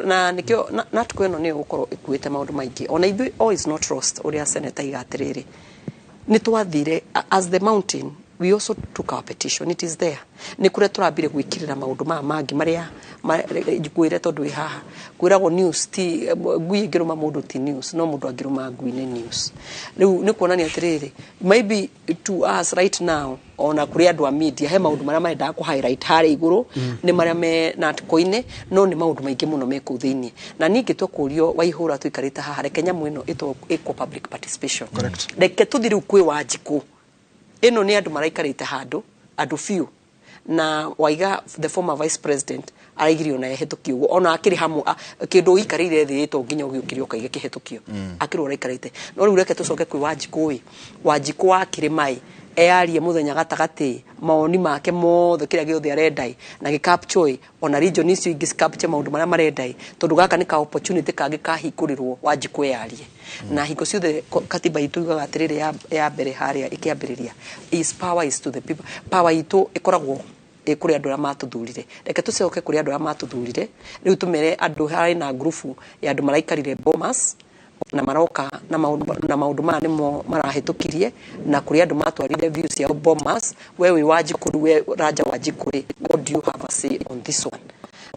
na nikio na tukweno ni gukorwo ikuite maundu maingi ona ithu all is not lost uria senator iga atiriri ni twathire as the mountain we also took our petition it is there ni kure turambire gwikirira maundu mangi maria ngwire tondu haha kwiragwo news ti ngui ngiruma mundu ti news no mundu angiruma ngui ni news riu ni kuonania atiriri maybe to us right now ona kuri andu a media he maundu maria marenda ku highlight hari iguru ni maria me na article-ini no ni maundu maingi muno me ku thiini na ningi twakurio waihura tuikarite haha reke nyamu ino iko public participation reke tuthiru kwi Wanjiku ino ni andu maraikarite handu andu few na waiga the former vice president araigirio na ehetukio ona akiri hamu kindu ikarire thi to nginya ugiukirio kaige kihetukio akiri uraikarite no riu reke tucoke kwi Wanjiku akiri mai earie muthenya gatagati maoni make mothe kiria giothe arendai na gicapture ona region icio ingi capture maundu maria marendai tondu gaka ni ka opportunity kage kahikurirwo Wanjiku earie na hingo ciothe katiba itu iga atiriri ya mbere haria ikiambiriria is power is to the people power itu ikoragwo kuri andu matuthurire reke tucoke kuri andu matuthurire riu tumere andu hari na group ya andu maraikarire Bomas na maroka na maundu ma nimo marahitukirie na kuri andu matwarire views ya Bomas wewe Wanjikuru we Raja Wanjikuru, what do you have to say on this one?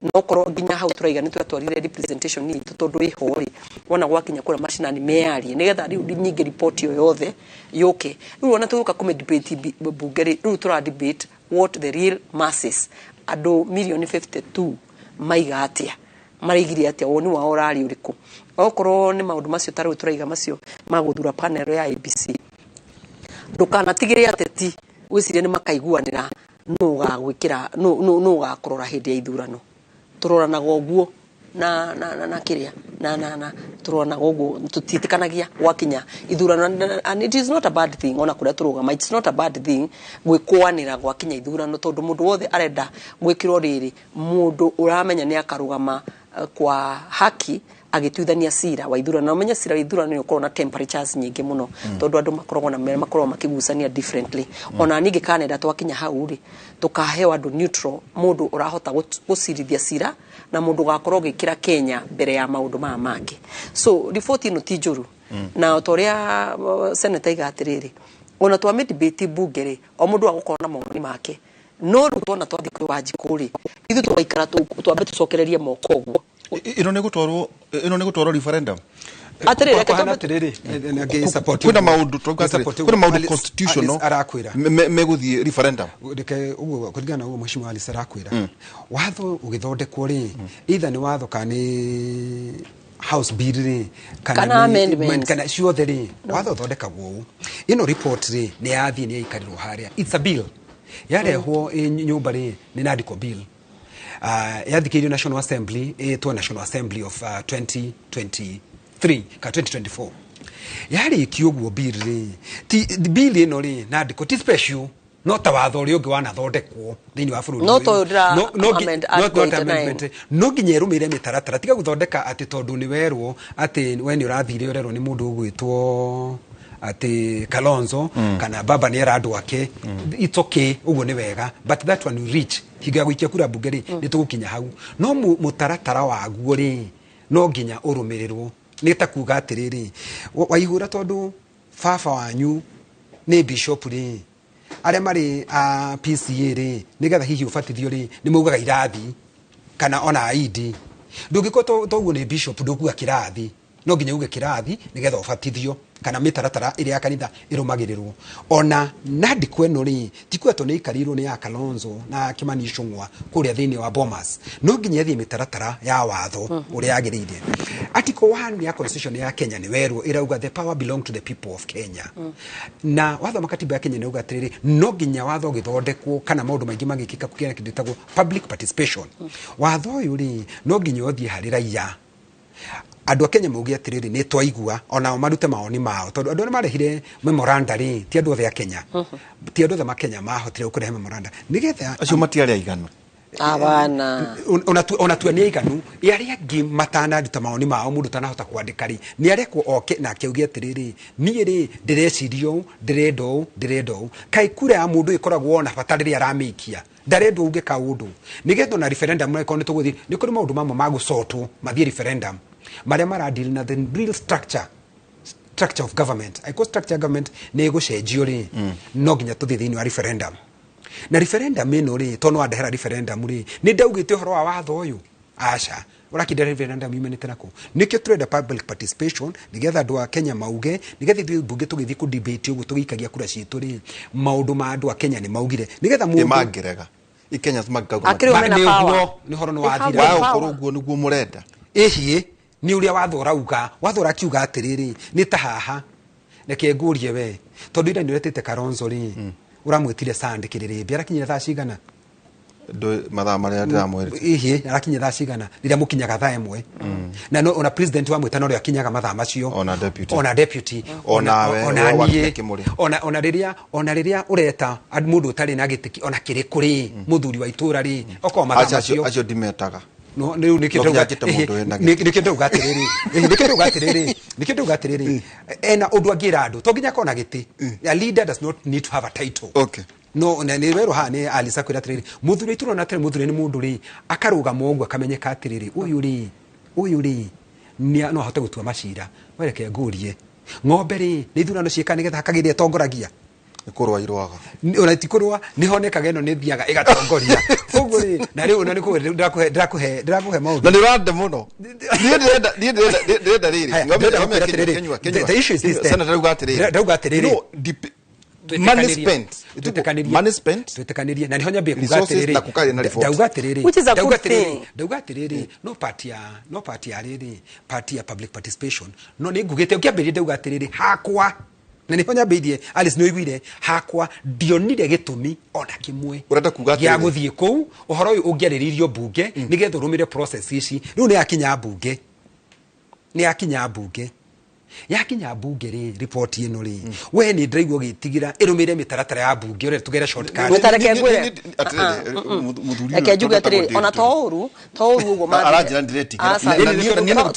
No korwo nginya hau turaiga ni twatwarire representation ni tondu ihori wona gwakinya kura mashinani mearie nigetha riu nyingi report yo yothe yoke riu ona tuguka kume debate bungeri riu tura debate what the real masses andu million 52 maiga atia marigiri atia woni wa orari uriku okorwo ni maundu macio tariu turaiga macio maguthura panel ya ABC ndukana tigire ateti wicirie ni makaiguanira no gagwikira no gakorora hindi ya ithurano turoranaga uguo na kiria na turoranaga uguo tutitikanagia gwakinya ithurano, and it is not a bad thing ona kuria turugama, it's not a bad thing gwikwanira gwakinya ithurano tondu mundu wothe arenda gwikirwo riri mundu uramenya ni akarugama kwa haki agituithania cira wa ithurano. Umenya cira wa ithurano ni ukorwo na temperatures nyingi muno tondu andu makoragwo na makoragwo makigusania differently. Ona ningi Canada twakinya hau ri tukahewa andu neutral, mundu urahota gucirithia cira na mundu gakorwo gikira Kenya mbere ya maundu ma mangi. So report ino ti njuru na toria senator igatiriri ona twa debate bungeri o mundu agukorwo na maoni make no ru twana twathi kwi Wanjikuru ithu twaikara twambe tucokererie moko uguo ino ni gutwaro referendum atiriri nagi support kuna maundu constitutional arakwira meguthie referendum ndike uguo kuringana uguo mheshimiwa Ali arakwira watho ugithondekwo ri either ni watho kani house bill ri kana amendment kana ciothe ri watho thondekagwo ino report ri ni yathie ni ikarirwo haria it's a bill yarehwo nyumba ri ni nandiko bill yathikirio National Assembly to National Assembly of 2023 ka 2024 yari kiuguo bill ti bill ino ri nandiko ti special no tawatho ri ungi wana thondekwo thini wa bururi no to amendment no nginya rumire mitaratara tiga guthondeka ati tondu ni werwo ati we ni urathire urerwo ni mundu ugwitwo ati Kalonzo kana baba ni era andu ake it's okay uguo ni wega but that one will reach higa gwikia kura bungeri ni tugukinya hau no mutaratara waguo ri no nginya urumirirwo ni ta kuga atiriri waigura tondu baba wanyu ni bishop ri aria mari PCA ri nigetha hihi ubatithio ri ni mugaga irathi kana ona ID ndungiko toguo ni bishop ndukuga kirathi no nginya uge kirathi nigetha ubatithio kana mitaratara iri ya kanitha irumagirirwo ona nandiko eno ri tikweto ni ikarirwo ni ya Kalonzo na Kimani Ichung'wa kuria thini wa Bomas no nginya thie mitaratara ya watho uria yagirire. Article 1 ya Constitution ya Kenya ni werwo irauga the power belong to the people of Kenya na watho makatiba ya Kenya ni uga atiriri no nginya watho githondekwo kana maundu maingi magikika kugena kinditagwo public participation watho uyu ri no nginya uthie hari raia andu a Kenya maugi atiriri ni twaigua ona marute maoni mao tondu andu marehire memoranda ri ti andu othe a Kenya ti andu othe ma Kenya mahotire kurehe memoranda nigetha acio matiari aiganu abana ona tuania iganu yari angi matana nduta maoni mao mundu tanahota kwandika ri ni arekwo oke na akiugi atiriri nie ri ndirecirio ndirendo kai kura ya mundu ikoragwo ona batariri aramikia ndarendo uge kaundu nigetha na referendum no ikonete guthi ni kuri maundu mamwe magusotwo mathie referendum maria maradeal na the real structure of government. I call structure government ne gucenjio ri no nginya tuthi thini wa referendum na referendum ino ri tono andehera referendum ri ni ndaugite horo wa watho uyu aca urakinde referendum imenete nako nikio turenda public participation nigetha andu a Kenya mauge nigetha ithuĩ bunge tugithi ku debate ugu tugikagia kura citu ri maundu ma andu a Kenya ni maugire nigetha mundu magirega ikenya smagaga ni horo no wathire wao koruguo niguo murenda ehie ni uria watho urauga kiuga atiriri ni ta haha neke ngurie we tondu ira ni uretete Kalonzo ri uramwitire sandikiriri mbia rakinyira thaa cigana ndo mathaa maria ndiramwirite ihie arakinya thaa cigana rira mukinyaga thaa imwe na no ona president wa mwitano ri akinyaga mathaa macio ona deputy ona riria ureta mundu utari na gitiki ona kiri kuri muthuri wa itura ri oko mathaa macio acio dimetaga no nikito gatiriri ena undu agira andu to nginya kona giti a leader does not need to have a title okay no na ni wero ha ni alisa kwira atiriri muthuri ituro na atiriri muthuri ni mundu ri akaruga mongo akamenyeka atiriri uyu ri no ahote gutua macira wereke ngurie ng'ombe ri ni ithurano ciĩka nĩgetha hakagĩria tongoragia kurwa irwaga ona tikurwa ni honekaga ino ni thiaga igatongoria koguo ri na riu no ni ku ndirakuhe maundu na ni rande muno ndĩrenda rĩrĩ ng'ombe the issue is this senator rauga atirĩrĩ money spent twetekanirie na niho nyambie kuga atirĩrĩ ndauga atirĩrĩ no party ya rĩrĩ party ya public participation no ni ngugĩte ũkĩambĩrĩria ndauga atirĩrĩ hakwa na niho nyambĩirie Alice nĩoigwire hakwa ndionire gĩtũmi ona kĩmwe urenda kuga atĩ ya gũthiĩ kũu ũhoro ũyũ ũngĩarĩrĩirio mbunge nĩgetha ũrũmĩre process ici rĩu yakinya mbunge rĩ report ĩno rĩ we nĩ ndĩraigua gĩtigĩra ĩrũmĩre mĩtaratara ya mbunge ũrĩa tũgere shortcut ekenjuga atĩrĩrĩ ona toũru ũguo aranjĩra ndĩretigira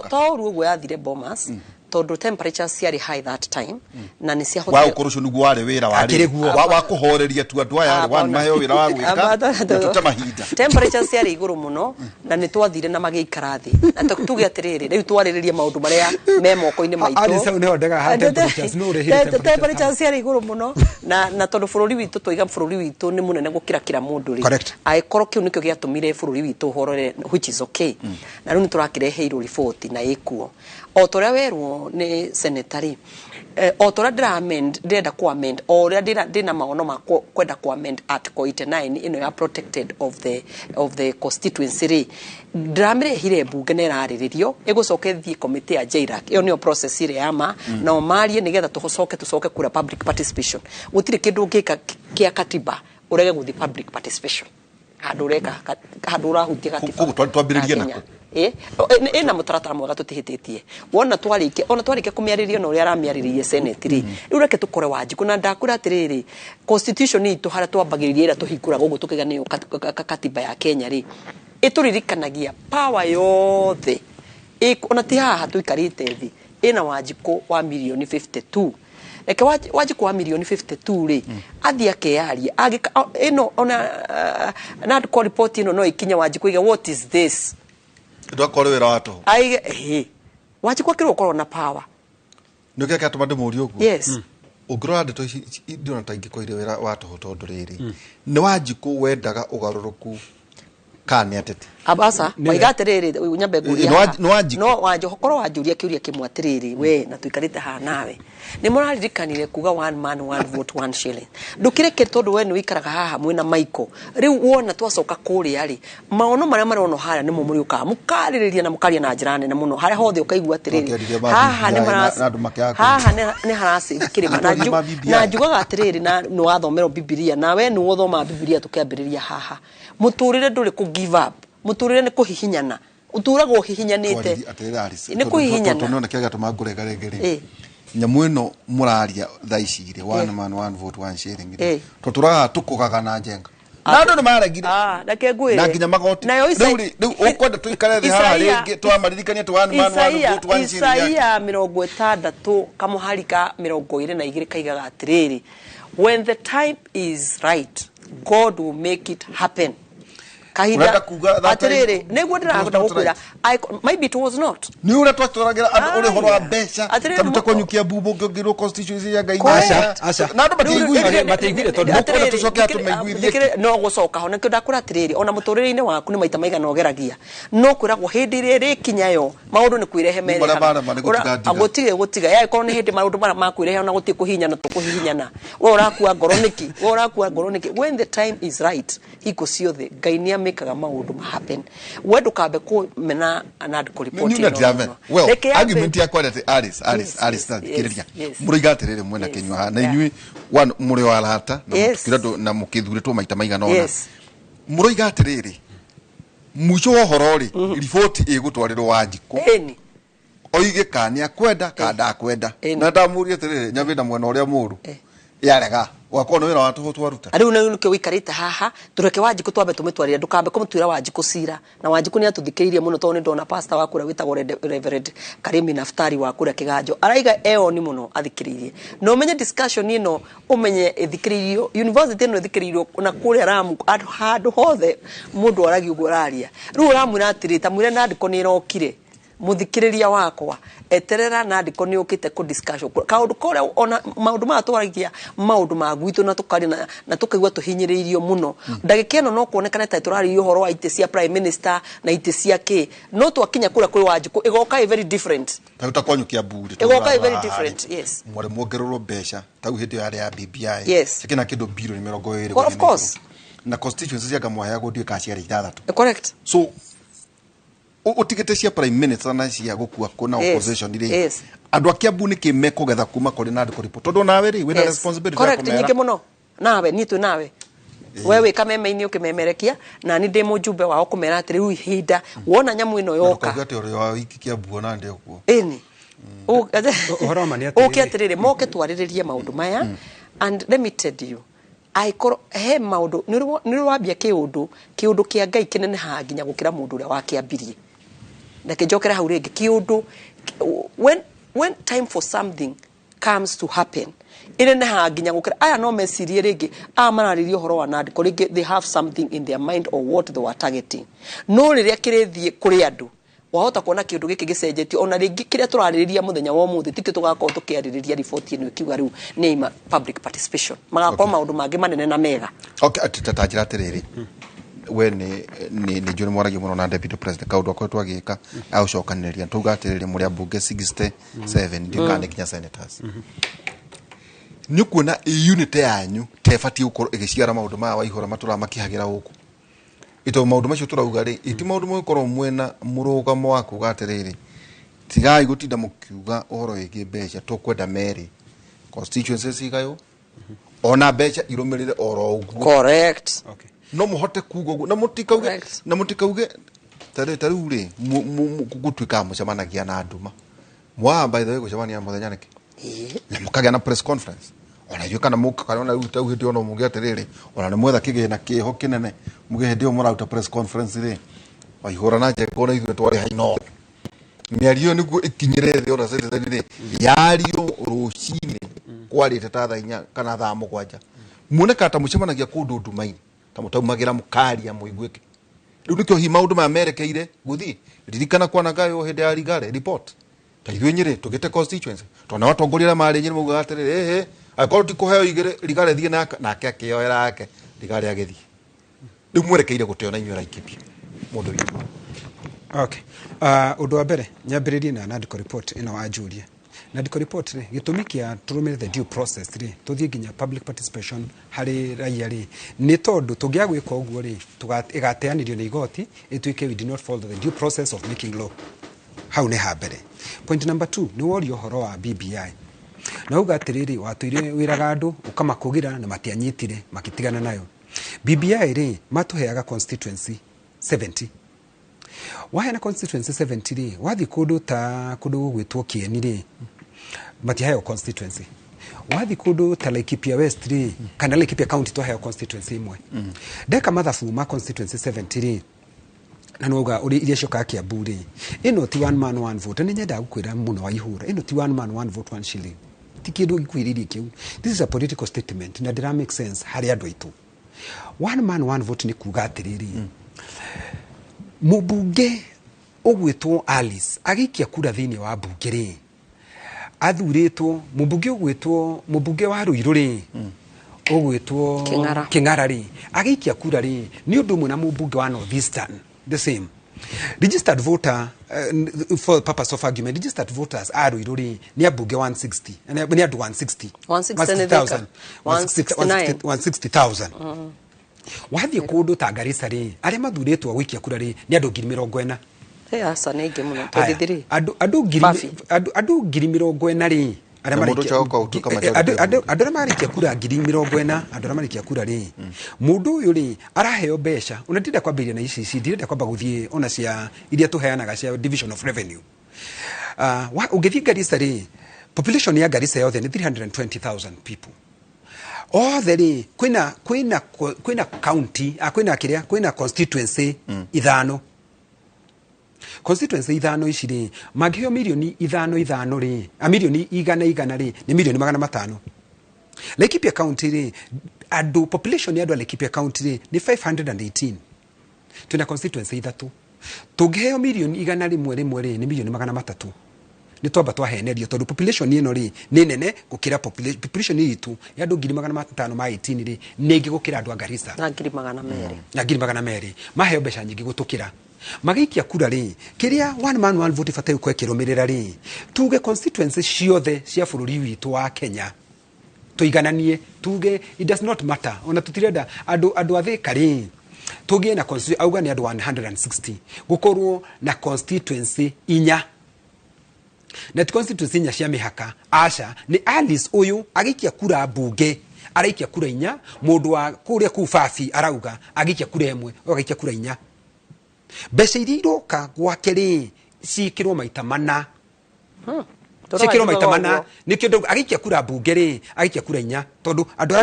toũru ũguo yathire Bomas tondu temperatures ciarĩ high that time na nĩ ciahotire wa ũkũrũcio nĩguo warĩ wĩra wa kũhoreria tu andũ aya arĩ maheo wĩra wa gwĩka tũte mahinda temperatures ciarĩ igũrũ mũno na nĩ twathire na magĩikara thĩ na tuge atĩrĩrĩ rĩu twarĩrĩria maũndũ marĩa me moko-inĩ maitũ temperatures ciarĩ igũrũ mũno na tondu bũrũri witũ tũiga bũrũri witũ nĩ mũnene gũkĩra kila mũndũ rĩ agĩkorwo kĩu nĩkĩo gĩatũmire bũrũri witũ ũhorere which is okay na rĩu nĩ tũrakĩreheirwo riboti na ĩkuo o toria werwo ni senatari o toria ndĩrenda ku amend o ũrĩa ndĩna maono ma kwenda ku amend article 89 ino ya protected of the constituency ri ndĩramĩrehire mbunge na ĩrarĩrĩrio ĩgũcoke thiĩ committee ya JRAC iyo nĩyo process ĩrĩa yama na omarie nĩgetha tucoke kura public participation gũtirĩ kĩndũ ngĩka kĩa katiba ũrege gũthi public participation handũ ũrahutia katiba twambĩrĩrie nako ena mũtaratara mwega tutihĩtĩtie wona twarĩke kũmĩarĩria na ũrĩa aramiarĩrĩirie senate rĩ rĩu reke tũkore Wanjiku na ndakwĩra atĩrĩrĩ constitution itũ harĩa twambagĩrĩria ĩrĩa tũhingũraga ũguo tũkĩganĩyo katiba ya Kenya rĩ ĩtũririkanagia power yothe ona ti haha tũikarĩte thĩ ĩna Wanjiku wa milioni 52 eke Wanjiku wa milioni 52 rĩ athia kearia ĩno ona na report ĩno no ikinya Wanjiku iga what is this ndakore wĩra wa toho Wanjiku akĩrwo korwo na power nĩ kĩrĩa kĩatũma ndĩmũrie ũguo yes ũngĩrora ndeto ici ndiona ta ingĩkoire wĩra wa toho tondũ rĩrĩ nĩ Wanjiku wendaga ũgarũrũku kana atete abasa waiga atĩrĩrĩ nyambe nguria no Wanjiku wanjuria kĩũria kĩmwe atĩrĩrĩ we na tuikarĩte haha nawe nĩ mũraririkanire kuga one man one vote one shilling ndũkĩreke tondũ we nĩ wĩikaraga haha mwĩna Michael rĩu wona twacoka kũrĩa rĩ maono marĩa marono harĩa nĩmo mũrĩũkaga mũkarĩrĩria na mũkaria na njĩra nene mũno harĩa hothe ũkaigua atĩrĩrĩ haha nĩ haracĩ kĩrĩma na njugaga atĩrĩrĩ na nĩ wathomerwo Biblia na we nĩ ũthoma Biblia tũkĩambĩrĩria haha mũtũrĩre ndũrĩ ku give up mũtũrĩre nĩ kũhihinyana ũturagwo ũhihinyanĩte nĩ kũhihinyana tondũ nĩ kĩrĩa gĩatũma ngũrengarengere nyamũ ĩno mũraria thaa ici rĩ one man one vote one shilling to tũraga tũkũgaga na njenga na andũ nĩ maregire reke ngwĩre na nginya magoti rĩu ũkwenda tũikare thĩ haha rĩngĩ twamaririkania tu one man one vote one shilling Isaia 60 kamuhari ka 22 kaigaga atĩrĩrĩ when the time is right God will make it happen kahida atĩrĩrĩ nĩguo ndĩrahota gũkwĩra maybe it was not nĩ ũrĩa twatũragĩra andũ ũrĩ horo wa mbeca tondũ tũkonyukia mbumbo ngĩrwo constituency ya Ngai na andũ matiiguire tondũ mũkwenda tũcoke atũmaiguithie no gũcoka ho nĩkĩo ndakwĩra atĩrĩrĩ ona mũtũrĩre-inĩ waku nĩ maita maigana ũgeragia no kwĩragwo hĩndĩ ĩrĩa ĩrĩkinyayo maũndũ nĩ kwĩrehe gũtiga yakorwo nĩ hĩndĩ maũndũ mara makwĩrehe ona gũtiĩ kũhihinyana tũkũhihinyana we ũrakua ngoro nĩkĩ when the time is right hiko ciothe Ngai nĩ amekaga maũndũ ma happen we ndũkambe kũmena na report well argument yakwa ati Alice kĩrĩria mũrĩiga atĩrĩrĩ mwena Kenya ha na inyuĩ one mũrĩ wa rata na mũkĩthurĩtwo maita maigana ona mũrĩiga atĩrĩrĩ mũico wa ũhoro rĩ report ĩgũtwarĩrwo Wanjiku oige kana akwenda kana ndakwenda na ndamũria atĩrĩrĩ nyambe mwena ũrĩa mũru yarega wakona wĩra wa toho twaruta rĩu nĩkĩo wĩikarĩte haha tũreke Wanjiku twambe tũmĩtwarĩre ndũkambe kũmũtuĩra Wanjiku cira na Wanjiku nĩ atũthikĩrĩirie mũno tondũ nĩ ndona pastor wa kũrĩa wĩtagwo Reverend Karimi Naftari wa kũrĩa Kĩganjo araiga ni mũno athikĩrĩirie no ũmenye discussion ĩno ũmenye ĩthikĩrĩirio university ĩno ĩthikĩrĩirio na kũrĩa Ramu handũ hothe mũndũ aragi ũguo araria rĩu ũramwĩra atĩrĩ ta mwĩre na ndiko nĩ ĩrokire muthikiriria wakwa eterera na ndiko ni ukite ku discussion kaundu kore ona maundu ma twaragia maundu ma gwitu na tukari na tukaigwa tuhinyiriirio muno ndagikeno no kuonekana ta turari uhoro wa ite cia prime minister na ite cia ki no twakinya kura kuri wanjiku igoka very different tutakonyukia buri igoka very different yes mware muongererwo besha tau hindi yari ya BBI yes kina kindu biro ni 20 of course na constituency cia kamwaya guthie kaciari ithathatu correct so utigete cia prime minister na cia gukua kuna opposition ri andu akiambu ni kimeko getha kuma kuri na ndiko report tondu nawe ri wina responsibility correct nyingi muno nawe ni tu nawe wewe kameme-ini ukimemerekia na ni ndi mujumbe wao kumera atiri ru ihinda wona nyamu ino yoka ukagate uri wa wiki kiambu na ndi okuo ini ukiatirire moke twariririe maundu maya and let me tell you he maundu ni wambia kiundu kia Ngai kinene ha nginya gukira mundu uria wakiambirie na kijokera hau ringi kiundu when time for something comes to happen inene ha nginya gukira aya no mecirie ringi mararirie horo wa nandiko ringi they have something in their mind or what they were targeting no riria kirithie kuri andu wahota kuona kindu giki gicenjetio ona ringi kiria turaririria muthenya wa muthi tikio tugakorwo tukiaririria report ino ikiuga riu ni public participation magakorwo maundu mangi manene na mega okay atatajira atiriri we ni njuri mwaragi muno na deputy president kaundu akwe twagika au cokaniria tuga atiriri muri ambunge 67 ndikane kinya senators ni kuona unity yanyu tefati ukoro igiciara maundu ma waihura matura makihagira guku ito maundu macio turauga ri iti maundu mwikoro mwena murugamo waku gatiriri tigai gutinda mukiuga uhoro wigi mbeca tukwenda meri constituency cigayo ona mbeca irumirire oro uguo correct okay no muhote kugo uguo na mutikauge tari ri gutwika mucemanagia na nduma by the way gucemania muthenya niki na mukagea na press conference ona yu kana muka kana na uta uhiti ono muge atiriri ona ni mwetha kigina kiho kinene muge ndio murauta press conference ri waihura na je kona ithu twari haino miario niguo ikinyirire ona citizen ri yario rucini kwari tata inya kana thaa mugwanja muoneka ta mucemanagia kundu ndumaini ta mutaumagira mukaria muigwike riu nikio hi maundu ma merekeire guthi ririkana kwana gayo hindi ya rigare report ta ithu nyire tugite constituency tona watongoria mari nyire muga atiriri akoro ti kuheo igire rigare thie nake akioera yake rigare agethie riu mwerekeire guteona inyu raikithie mundu witu okay undu wa mbere nyambiririe na nandiko report ino wajurie nandiko report ri gitumikia turumire the due process ri tuthie nginya public participation hari raia ri ni tondu tungia gwika uguo ri igateanirio ni igoti ituike we do not follow the due process of making law hau ne habere point number 2 ni worio horo wa BBI na ugatiriri watuire wiraga andu ukamakugira na matianyitire makitigana nayo BBI ri matuheaga constituency 70 wahena constituency 70 ri wathi kudu gwitwo Kieni ri matihayo constituency wathi kudu ta Laikipia West ri kana Laikipia County to hayo constituency imwe deka mathafu ma constituency 70 ri na noga uri iria shoka kia buri ino ti one man one vote ni nyenda gukwira muno wa ihura ino ti one man one vote one shilling tikido gikwiriri kiu this is a political statement na dira make sense hari andu aitu one man one vote ni kuga atiriri mubunge ogwitwo Alice agikia kura thini wa bunge ri athuritwo mubunge ogwitwo mubunge wa Ruiru ri ogwitwo King'ara ri agikia kura ri ni undu mwe na mubunge wa North Eastern the same registered voter for purpose of argument registered voters are Ruiru ni abunge 160 ni adu 160,000 wathi kundu ta Garissa ri aria mathuritwo gwikia kura ri ni andu 40,000 asa nege muno twithiri andu 40,000 ri aria marikia kura 40,000 andu marikia kura ri mundu uyu ri araheo besha unatinda kwambiria na ici ndirenda kwamba guthie ona cia iria tuheanaga cia division of revenue ugethi Garissa ri population ya Garissa yothe ni 320,000 people ri kwina county kwina constituency ithano constituency ithano ici ri magiheo milioni ithano ri milioni igana ri ni milioni 500 Laikipia County ri population ya Laikipia County ri ni 518 tuna constituency ithatu tungiheo milioni 100 rimwe ni milioni 300 ni twamba twahenerio tondu population ino ri ni nene gukira population itu ya andu 500 ma 18 ri ni ngi gukira andu a Garissa na 200 na 200 maheo mbeca nyingi gutukira magikia kura ri kiria one man one vote fatai kwekirumirira ri tuge constituency ciothe cia bururi witu wa Kenya tuigananie tuge it does not matter ona tutirenda andu athika ri tugie na constituency auga ni andu 160 gukorwo na constituency inya na constituency inya cia mihaka aca ni Alice uyu agikia kura bunge araikia kura inya mundu wa kuria ku fafi arauga agikia kura emwe agikia kura inya mbeca iria iroka gwake ri cikirwo maita mana cikirwo maita mana nikio ndu agikia kura bunge ri agikia kura inya tondu andu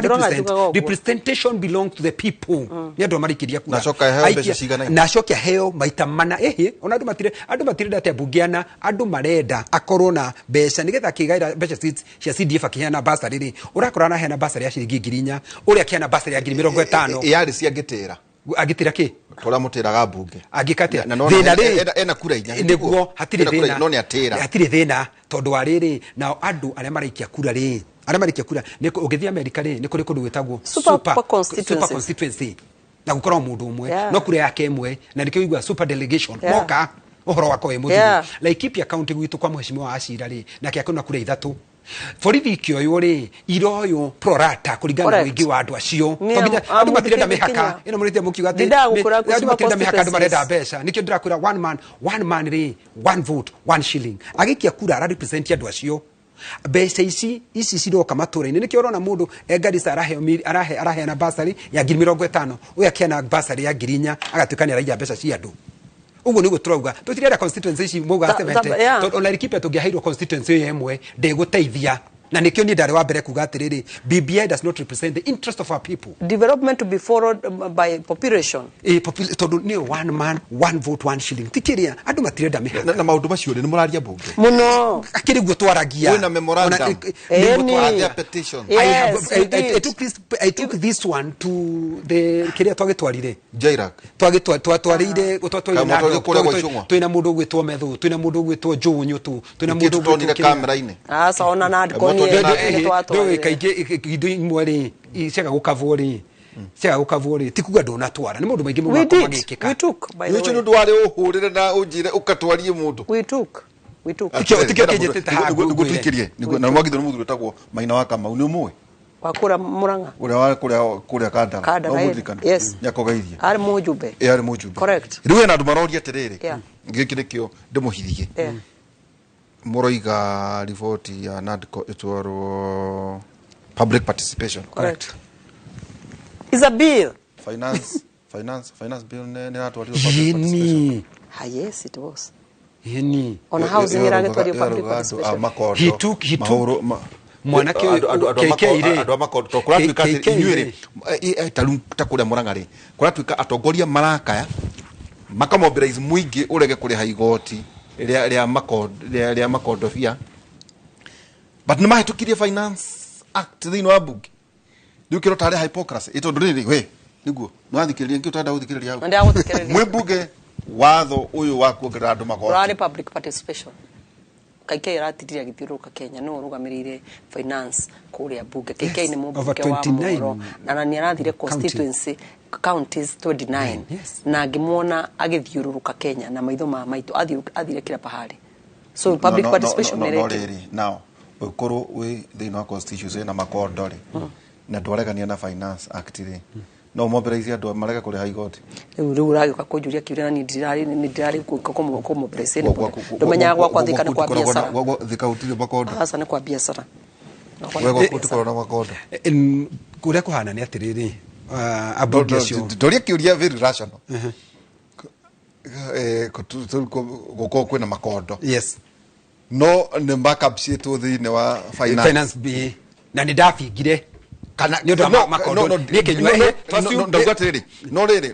representation belong to the people ni andu marikiria kura na cokia heo maita mana ona andu matire date bungeana andu marenda akorwo na mbeca nigetha kigaira mbeca cia CDF akiheana basari ri urakora na hena basari ya ciringi 4,000 uria akiheana basari ya 50,000 yari ciangitira agitira ki tora mutiraga bunge agikatira thina ri ena kura inya niguo hatire thina no ni atira hatire thina tondu wa riri na andu aria maraikia kura ri aria maraikia kura ni ugithia America ri ni kuri kundu wetagwo super constituency na gukorwo mundu umwe no kura yake imwe na nikio igwa super delegation moka uhoro wako we muthiri Laikipia county gwitu kwa mheshimiwa Ashira ri na kia kuna kura 3 borithi kioyo ri iroyo prorata kuringana na wingi wa andu acio toginya andu matirenda mihaka ino murithia mukiuga ati andu matirenda mihaka andu marenda mbeca nikio ndirakura one man ri one vote one shilling agikia kura ara represent andu acio mbeca ici ciroka matura-ini nikio urona mundu Garissa arahe na basari ya 50,000 uya kiana basari ya 4,000 agatuika ni raia mbeca cia andu uguo niguo turauga tutirenda constituency ici muga asemete tondu Laikipia tungiaheirwo constituency yemwe ndeguteithia na nikio ni ndari wa mbere kuga atiriri BBI does not represent the interest of our people. Development to be followed by population. Tondu ni one man one vote one shilling tikiria andu matirenda mihaka na maundu macio ni muraria bunge muno akiri guo twaragia wina memorandum ni mutwathia petition. I took this one to the kiria twagitwarire Jairak twatwarire twina mundu gwitwo methu twina mundu gwitwo njunyu tu twina mundu gwitwo kamera-ini saona na ndiko ndio kaige indo imwe ri icega gukavwo ri cia gukavwo ri tikuga ndona twara ni mundu maingi mu magikika we took by the way ndu wari uhurire na unjire ukatwarie mundu we took tikio kijete ta gutikirie na mwagitho mundu wetagwo Maina wa Kamau ni umwe wakura Muranga uria wa kuria Kandara no muthikana nyakogairie ari mujumbe ari mujumbe correct riwe na andu maroria atiriri ngikirikio ndimuhithie Moroiga report ya NADCO itwaro public participation correct is a bill finance bill ne natwaro public participation yes it was yeni on housing irage twari public participation he took mwana KK ando makondo to kura twika inyuire taru takuria Muranga ri kura twika atongoria marakaya makamobilize muingi urege kuri haigoti ria makondofia but ni mahitukirie finance act thino abunge ndio kiro tare hypocrisy itondo riri we niguo nwathikiririe ngio tada uthikiriria hau ndia guthikiriria mwibunge watho uyu wa kuongerera andu makondo rari public participation kaike iratitiria githiuruka Kenya no rugamirire finance kuria bunge KK ni mubunge wa Moro na ni arathire constituency counties 29 na ngimwona agithiuruka Kenya na maitho ma maitu athire kila pahali so public participation no really now ukoro we thino constitution na makondo ri na ndwaregania na finance act ri no mobilize andu marega kuri haigoti riu uragika kunjuria kiuria ni ndirari ko mobilize ndomenya gwa kwathika na kwa biashara thika utire makondo hasa ni kwa biashara wewe kutukora makondo kuria kuhana ni atiriri abogation doria kiuria very rational goko kwina makondo yes no ne backup sheet thine wa finance b na ni dafigire kana nyodo makondo nikinywa ndagwatiriri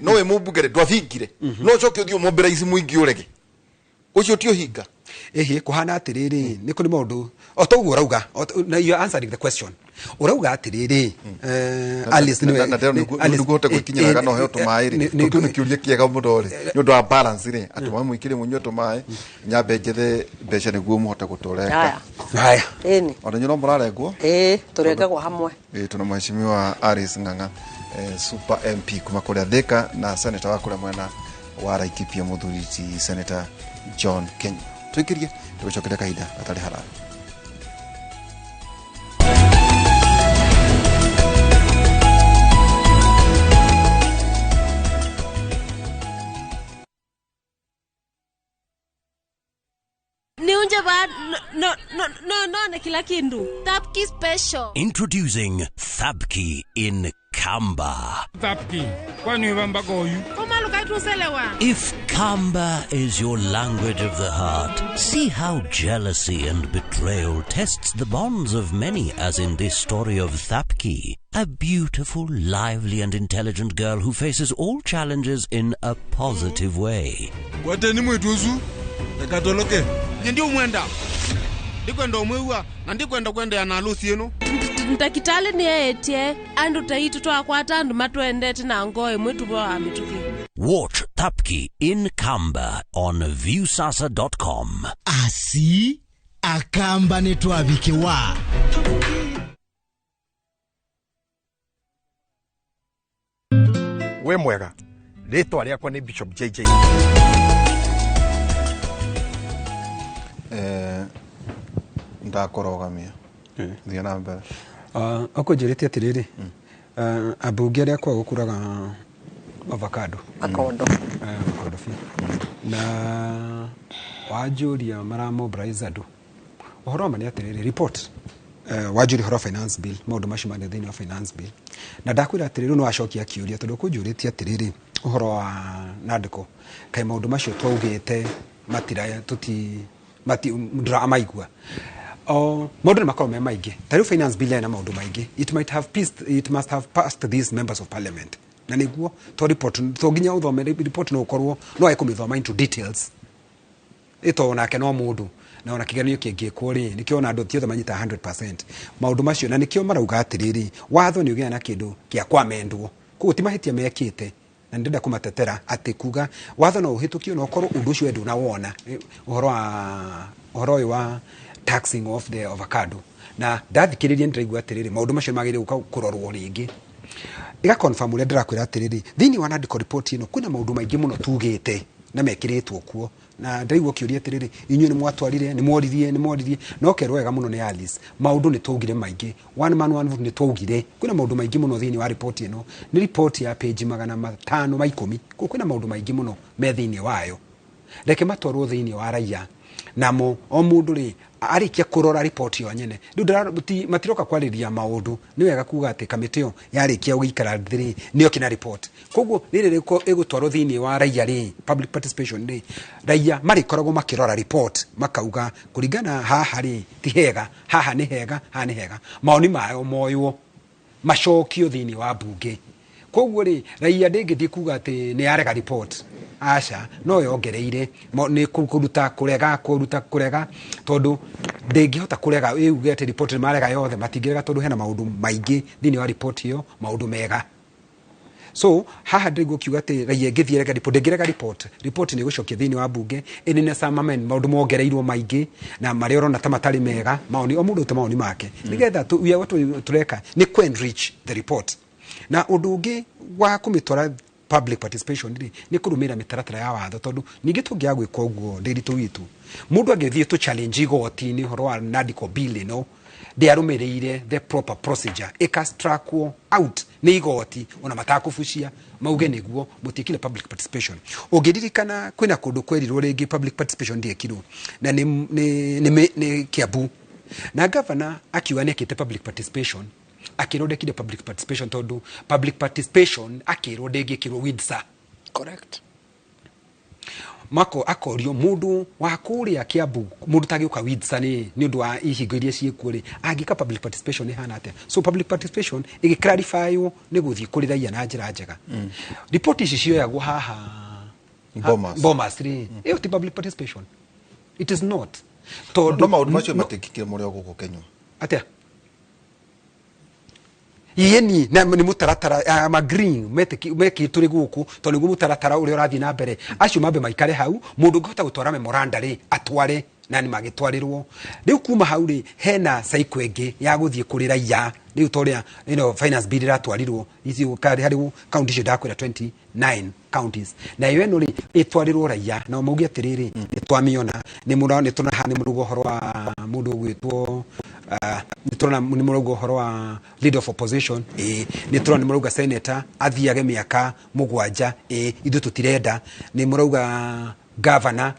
no we mubugere ndwavingire no coke uthio mobilize muingi urege ucio tio hinga ehe kuhana atiriri ni kuri maundu otoguo rauga you are answering the question urauga atiriri Alice ni niguo te gwikinyira gano he tumairi tutu kiuria kiega muno ri ni undu wa balance ri atuma mwikire munyo tumai nyambe njethe mbeca niguo muhote gutoreka haya eni ona nyuno murarengwo turengagwo hamwe tuna mheshimiwa Alice Ng'ang'a super MP kuma kuria Thika na senator wa kuria mwena wa Laikipia muthuriti senator John Kenya twikirie tugucokera kahinda atari harara No, kila kindu. Thabki special. Introducing Thabki in Kamba. Thabki. Kwani wamba goyu? Koma lukaitu selewa. If Kamba is your language of the heart, see how jealousy and betrayal tests the bonds of many, as in this story of Thabki, a beautiful, lively and intelligent girl who faces all challenges in a positive way. Wateni mwetuzu? Nekatoloke. Ndio mwenda. Ndikwenda omwewa na ndikwenda kwenda ya nalusi eno. Ntakitale ni etie andu taitu twakwata andu matwendete na ngoe mwetu bwa mituki. Watch Thabki in Kamba on viewsasa.com. Asi akamba netwabikiwa. We mwega. Ritwa riakwa ni Bishop JJ. ndakorogamia thia na mbere akujirite atiriri abunge aria kwa gukuraga avocado akondo fi na wajuria mara mobilize andu uhoro mani atiriri report wajuri horo finance bill maundu mashimane thini wa finance bill na ndakwira atiriri no acokia kiuria tondu kujurite atiriri uhoro wa nandiko kai maundu macio twaugite matira tuti ndra amaigua maundu ni makorwo me maingi tariu finance bill na maundu maingi it must have passed these members of parliament na niguo to report to ginya uthome report no korwo no aikumithoma into details ito nake no mundu na ona kiganio kingikwo ri nikio na andu thiothe manyita 100% maundu macio na nikio marauga atiriri watho ni ugia na kindu kia kwamendwo kuguo ti mahitia mekite na ndenda kumatetera ati kuga watho no uhitukio no korwo undu ucio endu na wona uhoro wa taxing of the avocado na ndathikiririe ndiraigua atiriri maundu macio magire kurorwo ringi iga confirm ule ndirakwira atiriri thini wa nandiko report ino kuna maundu maingi muno tugite na mekiritwo kuo na ndaigua kiuria atiriri inyuĩ ni mwatwarire ni mworirie no kerwo wega muno ni Alice maundu ni tugire maingi one man one vote ni tugire kuna maundu maingi muno thini wa report ino ni report ya page 510 kuna maundu maingi muno me thini wayo reke matwarwo thini wa raia namo o mundu ri arikia kurora report yo nyene ndu matiroka kwariria maundu ni wega kuga ati kamitio yarikia uikara thiri niyo kina report koguo riri riko igutwarwo thini wa raia ri public participation ri raia mari koragwo makirora report makauga kuringana haha ri ti hega haha ni hega maoni mayo moyo macokio thini wa bunge koguo ri raia ndingithii kuga ati ni arega report aca no yongereire ni kuruta kurega tondu ndingihota kurega uge ati report marega yothe matingirega tondu hena maundu maingi thini wa report hiyo maundu mega so haha ndiguo kiuga ati raia ngithie rega report ni gucokia thini wa bunge inene samamen maundu mongereirwo maingi na mari orona ta matari mega maoni o mundu te maoni make nigetha tureka ni enrich the report na undu ungi wa kumitwara public participation ni kurumira mitaratara ya watho tondu ningi tungia gwika uguo ndiritu witu mundu angithie to challenge igoti ni horo wa nandiko bill no they arumireire the proper procedure ikastrackwo out ni igoti ona matakufucia mauge niguo mutikile public participation ugiririkana kwina kundu kwerirwo ringi public participation ndiekirwo na ni Kiambu na governor akiuga nekite public participation akirondekire public participation tondu public participation akirondekirwo Windsor correct mako akorio mundu wa kuria Kiambu mundu tagiuka Windsor ni undu wa ihingo iria ciekure agika public participation ni hana atia so public participation igi clarify ni guthii kurithaia na njira njega report ici cioyagwo haha Bomas ri iyo ti public participation It is not. No maundu macio matikikire muri oguko Kenya. Atia. Yeni na ni mutaratara ma green meki turi guku to ni mutaratara uri urathi na mbere acio mambe maikare hau mundu ngota gutwara memoranda ri atware na ni magitwarirwo riu kuma hau ri hena cycle ingi ya guthie kuri raia riu toria finance bill ratwarirwo ici ukari hari county cio ndakwira 29 counties na iyo no ri itwarirwo raia na maugi atiriri twamiona ni tuna hani murugo horo wa mundu gwitwo niturona ni murugo horo wa leader of opposition ni turona ni muruga senator athiage miaka mugwanja ithu tutirenda ni muruga governor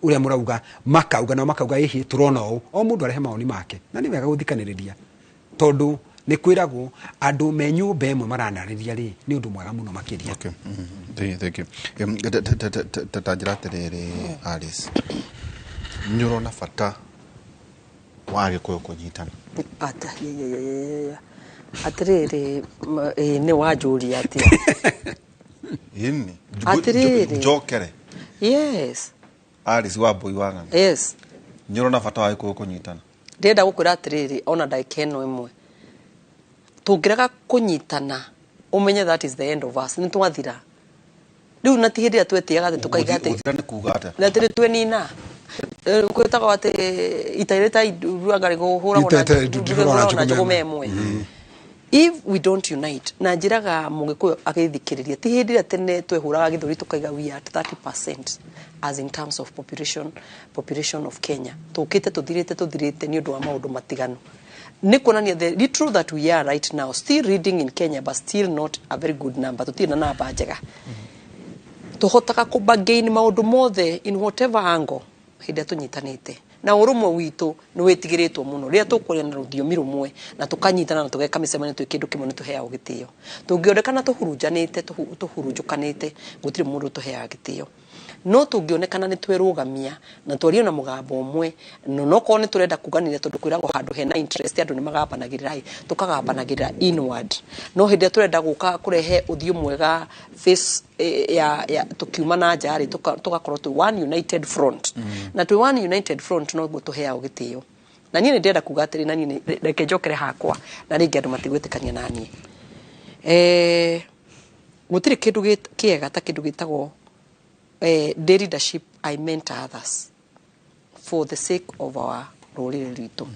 uria murauga makauga ihi turona o mundu arehe maoni make na ni wega guthikaniriria tondu ni kwiragwo andu me nyumba emwe maranariria ri ni undu mwega muno makiria. Okay. Thank you. Tatanjira tiriri Alice. Nyurona bata wa Gikuyu kunyitana. Atiriri ni wanjuria atia. Ini. Atiriri. Jokere. Yes. Alice Wambui wangana. Yes. Nyurona bata wa Gikuyu kunyitana. Ndenda gukwira atiriri ona ndaikeno imwe. Tungiraga kunyitana umenye that is the end of us ni twathira riu natihirira twetiaga tukaiga ati na tiri twenina kwetaga ati itaireta ruangari guhura na jogomemwe. If we don't unite na njiraga mugikuyu agithikiriria tihirira tene twehuraga githuri tukaiga we are 30% as in terms of population of Kenya tukite tuthirite ni undu wa maundu matiganu. Nikonania the truth that we are right now still reading in Kenya but still not a very good number tutina na bajega tuhotaka kubagain maundu mothe in whatever angle hinde tunyitanite na urumwe witu ni wetigiritwo muno ria tukuria na rudhiomi rumwe na tukanyitana na tugeka misemane twikindu kimwe ni tuhea ugitio tungionekana tuhurunjukanite gutiri mundu tuhea gitio no tungionekana ni twerugamia na twario na mugambo umwe no ko ni turenda kuganira tondu kwiragwo handu hena interest andu ni magabanagirira tukagabanagirira inward no hinde turenda guka kurehe uthio mwega face ya tukiuma na njari tugakorwo tu one united front na tu one united front no gutuhea ugitio na nie ndenda kugatiri na nie reke njokere hakwa na ringi andu matigwitikania na nie gutiri kindu kiega ta kindu gitagwo leadership. I mentor others for the sake of our ruriri ritu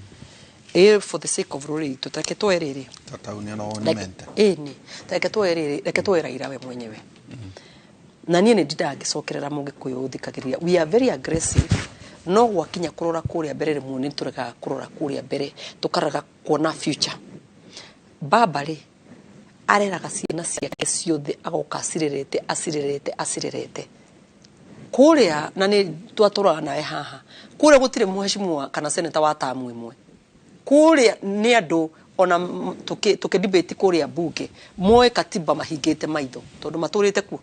for the sake of ruriri ritu take tweriri tataunia no ni mentor ni take tweriri reke tweraira we mwenyewe na nie ndidagicokerera mugikuyu uthikagiria we are very aggressive no gwakinya kurora kuria mbere rimwe ni turega kurora kuria mbere tukaraga kuona future babari areraga ciana ciake ciothe agoka asirerete kuria na ni twatura nae haha kuria gutire muheshimiwa kana seneta wa tamu imwe kuria ni andu ona tuke debate kuria bunge moe katiba mahingite maitho tondu maturite ku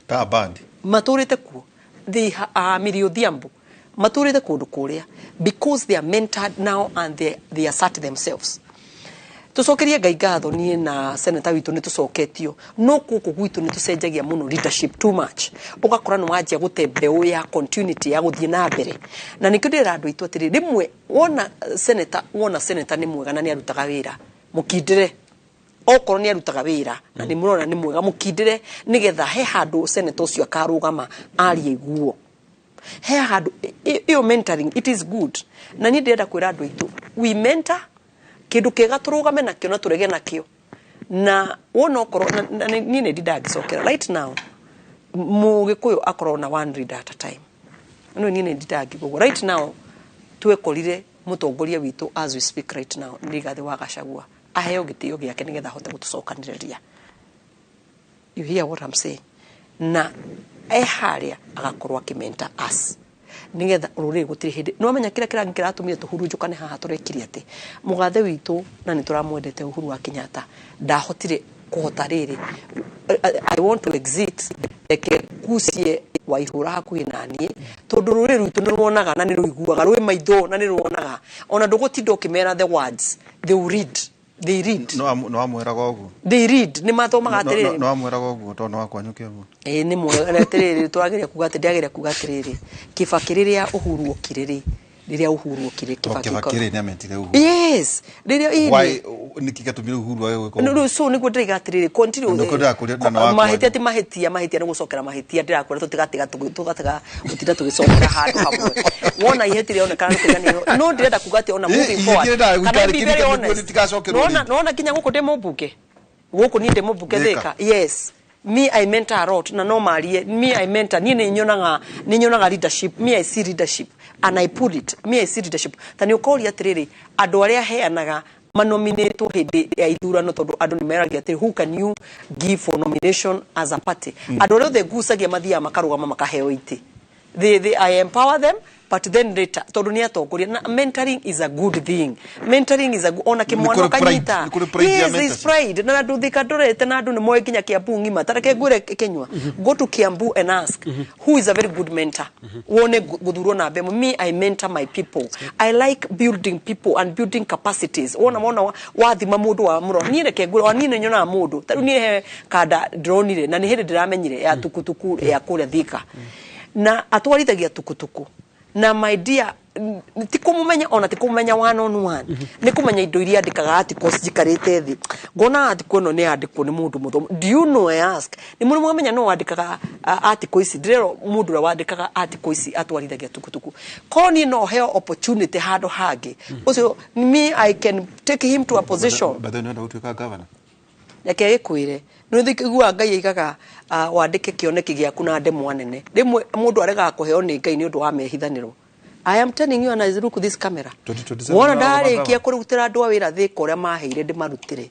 ta bandi maturite ku they Mirio Dhiambo maturite kundu kuria because they are mentored now and they assert themselves. Tucokerie Ngai ngatho nie na seneta witu ni tucoketio no kuku gwitu ni tucenjagia muno leadership too much ugakora no wanjia gutembeu ya continuity ya guthie na mbere na nikindira andu itu atiri rimwe wona seneta ni mwega na ni arutaga wira mukindire okoro ni arutaga wira na ni murona ni mwega mukindire nigetha he handu seneta ucio akarugama ari iguo he handu iyo mentoring it is good na ni ndenda kwira andu itu we mentor kindu kega turugame nakio na turege nakio na wona okoro ni ne ndidagicokera right now mugikuyu akoro na one reader at a time no ni ne ndidagigo right now twekorire mutongoria witu as we speak right now ndigathe wa Gachagua aheo gitio giake nigetha hote gutucokaniriria. You hear what I'm saying? Na haria agakorwa kimenta us nigetha ururi gutiri hindi no menya kira kiratumire tuhurunjukane haha turekiri ati mugathe witu na ni turamwendete Uhuru wa Kenyatta ndahotire kuhota riri I want to exit eke kucie wa ihura hakuhi nani tondu ruri rwitu ni ruonaga na ni ruiguaga rwi maitho na ni ruonaga ona ndugutinda ukimera the words they will read they read no amweraga oguo they read ni mathomaga atiriri no amweraga oguo to no akwanyukia oguo ni mwega atiriri twageria kuga ati ndiageria kuga atiriri Kibaki riria Uhuru okiriri riria Uhuru okire Kibaki ni ametire Uhuru yes riria why nikigatumire Uhuru ayo gwiko no so ni gutira atiriri continue mahitia ni gucokera mahitia ndirakwira tutigatiga utinda tugicokera handu hamwe wona ihetire onekana tuganiro no ndirenda kuga ati ona moving forward no kinya guku ndi mumbuke guku ni ndi mumbuke thika yes me I mentor a lot na no marie me I mentor ni nyonaga leadership me I see leadership and I put it me I see leadership tani ukori atiriri andu aria heanaga manominate hindi ya ithurano tondu andu ni meragia atiri who can you give for nomination as a party andu aria the gusagia mathia makarugama makaheo iti they I empower them but then later tondu ni atongoria na mentoring is a good thing mentoring is a ona kimwana kanyita yes is pride na andu thikadorete na andu ni moe kinya Kiambu ngima tareke ngure kenywa go to Kiambu and ask who is a very good mentor wone guthurwo na bemo me I mentor my people I like building people and building capacities wona wathima mundu wa muro ni reke ngure ni nyona mundu tari ni he kada dronire na ni hindi ndiramenyire ya tukutuku ya kure thika na atwarithagia tukutuku na my dear tikumumenya ona tikumumenya one on one ni kumenya indo iria andikaga articles jikarite thi ngona article no ni andikwo ni mundu muthomu do you know I ask ni mundu mwamenya no andikaga articles ndiro mundu ra wandikaga articles atwarithagia tukutuku koni no heo opportunity hado hage ucio me I can take him to a position but then no utuika governor yake gikwire no thikigua ngai igaga wandike kioneki giaku na ndemwa nene rimwe mundu arega kuheo ni ngai ni undu wa mehithaniro I am telling you and I look this camera wona ndarikia kurutira andu a wira thika uria maheire ndimarutire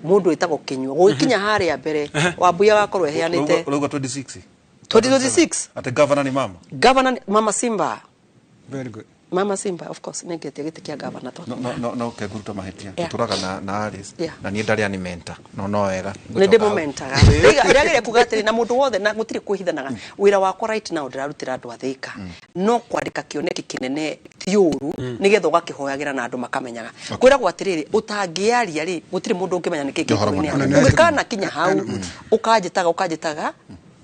mundu etagwo Kinyua gukinya haria mbere Wambuya gakorwo eheanite uruga 2026 ate governor ni mama Simba very good Mama Simba of course negetia gitikia governor to no keguruta mahitia turaga na Alice na ni ndari ani mentor no wega ni ndi mentor ndiageria kugatiri na mundu wothe na gutiri kuhithanaga wira wakwa right now ndirarutira andu athika no kwandika kioneki kinene thiuru nigetha ugakihoyagira na andu makamenyaga kwira gwatiriri utangiaria ri gutiri mundu ungimenya nikiki ungikana kinya hau ukajitaga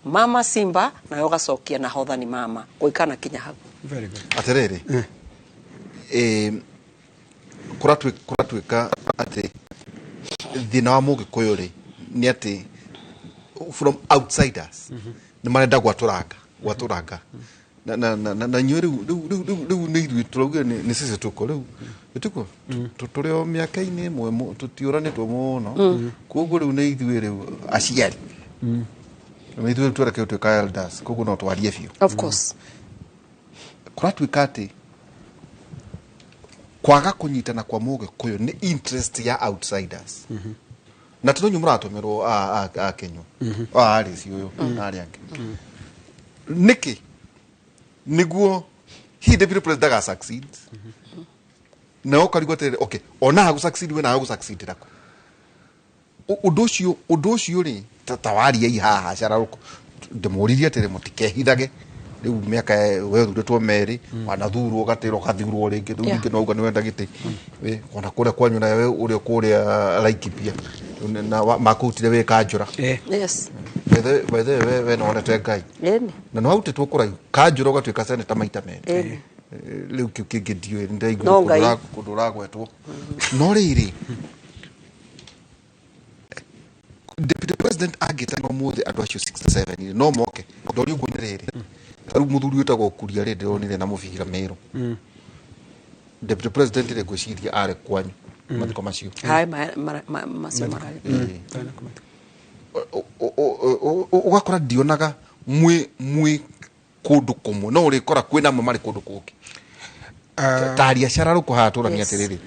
Mama Simba na yo gacokia na hotha ni mama goikana kinya hau very good atiriri kuratwika ati thina wa mugikuyuri ni ati from outsiders ni marenda gwaturanga na nyori riu ni ithu turauga ni sisi tuko riu tuko turio miaka-ini mwe tutiuranitwo muno koguo riu ni ithu riu aciari ni ithu tureke tuka elders koguo no twarie biu of course kuratwika ati kwaga kunyitana kwa mugikuyu ni interest ya outsiders na tunonyu muratomerwo a Kenya Alice uyu ari ange niki niguo he deputy president ga succeed na okarigwo tere okay ona ha succeed we na ha succeed rako udocio ri tatawari ai haha cararuko ndemuririe tere mutikehithage riu miaka we thurĩtwo meri wanathurwo gatĩro kathurwo rĩngĩ rĩu rĩngĩ no uga nĩ wenda gĩtĩ ona kũrĩa kwanyu na we ũrĩa kũrĩa Laikipia na makutire we Kanjũra yes by the way we no onete Ngai na no autĩtwo kũraihu Kanjũra ũgatuĩka seneta maita merĩ rĩu kĩu kĩngĩ ndiũĩ ndaigua kũndũ ũragwetwo no rĩrĩ deputy president agĩtanga mũthĩ andũ acio 67 no moke ndori ũguo nĩ rĩrĩ riu muthuri wetagwo Kuria ri ndironire na mubira meru deputy president ri gwiciria are kwanyu mathiko macio hai macio marari ugakora ndionaga mwi kundu kumwe no uri kora kwina mwe mari kundu kungi taria shararo ko haturania atiriri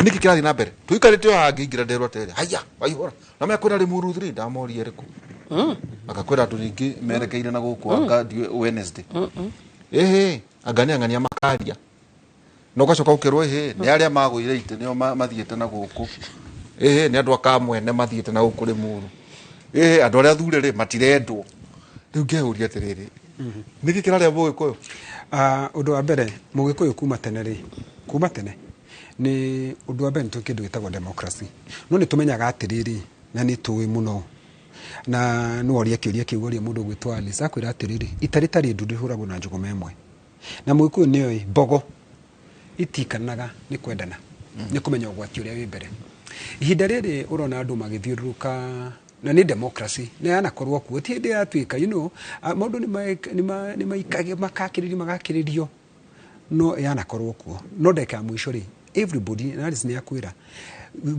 niki kirathi na mbere tuikarite hangi ingira nderwa atiriri haya waihora na me kwina ri muru 3 ndamori eriku akakwira andu ringi merekeire na guku anga Wednesday angania makaria no gacoka ukirwo ni aria magwire ite nio mathiete na guku ni andu akamwene mathiete na guku ri muru andu aria thure ri matirendwo riu ngeuria atiriri niki kiraria mugikuyu undu wa mbere mugikuyu kuma tene ni undu wa mbere kindu gitagwo democracy no ni tumenyaga atiriri na ni tuwi muno na no oria kiuria kiuria mundu gwitwa Alice akwira atiriri itaritari ndu ndihuragwo na njugo memwe na mwikuyu niyo bogo itikanaga ni kwendana ni kumenya ugwati uria wi mbere ihinda riri urona andu magithiuruka na ni democracy na yana korwo kuo ti ndi atwika maundu ni maikage magakiririo no yana korwo kuo no ndeka mwisho ri everybody na ni akwira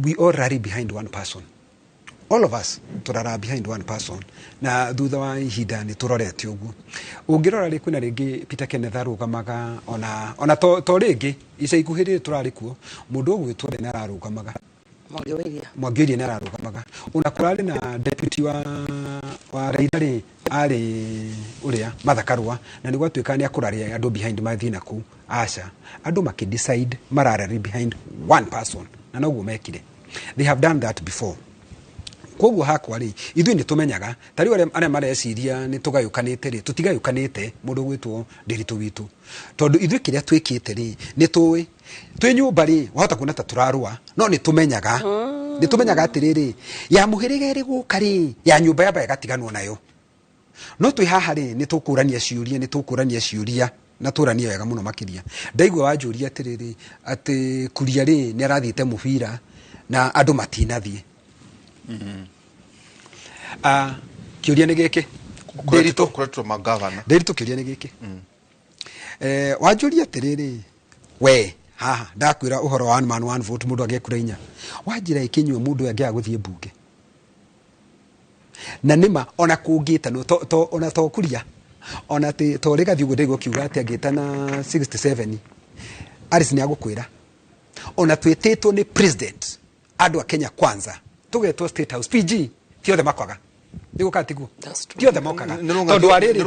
we all rally behind one person. All of us turara behind one person na thutha wa ihinda ni turorete uguo ungirora ri kwina ringi Peter Kenneth arugamaga ona to ringi ica ikuhirire turari kuo mundu ogwitwo na ararugamaga Mwangiria na ararugamaga ona kurari na deputy wa Raila ri ari uria mathakarwa na ni gwatuika ni akuraria andu behind mathina ku aca andu makidecide mararari behind one person na noguo mekire. They have done that before. Koguo hakwa ri ithui ni tumenyaga tari aria mareciria ni tugayukanite ri tutigayukanite mundu gwitwo Ndiritu witu tondu ithui kiria twikite ri ni twi nyumba ri wahota kuona ta turarua no ni tumenyaga atiriri ya muhirige ri guka ri ya nyumba ya gatiganwo nayo no twi haha ri ni tukurania ciuria na turania wega muno makiria ndaigwa wanjuria atiriri ati kuria ri ni arathite mubira na andu matinathie kiuria ni giki Ndiritu kiuria ni giki wanjuria atiriri we haha ndakwira uhoro wa one man one vote mundu agekura inya wanjira ikinywe mundu angia guthie mbunge na nima ona kungita no ona to kuria ona to rigathi uguo ndego kiuga ati agita na 67 Alice ni agukwira ona twititwo ni president andu a Kenya kwanza tugetwo state house PG tiothe makwaga nigukatiguo tiothe mokaga tondu ariri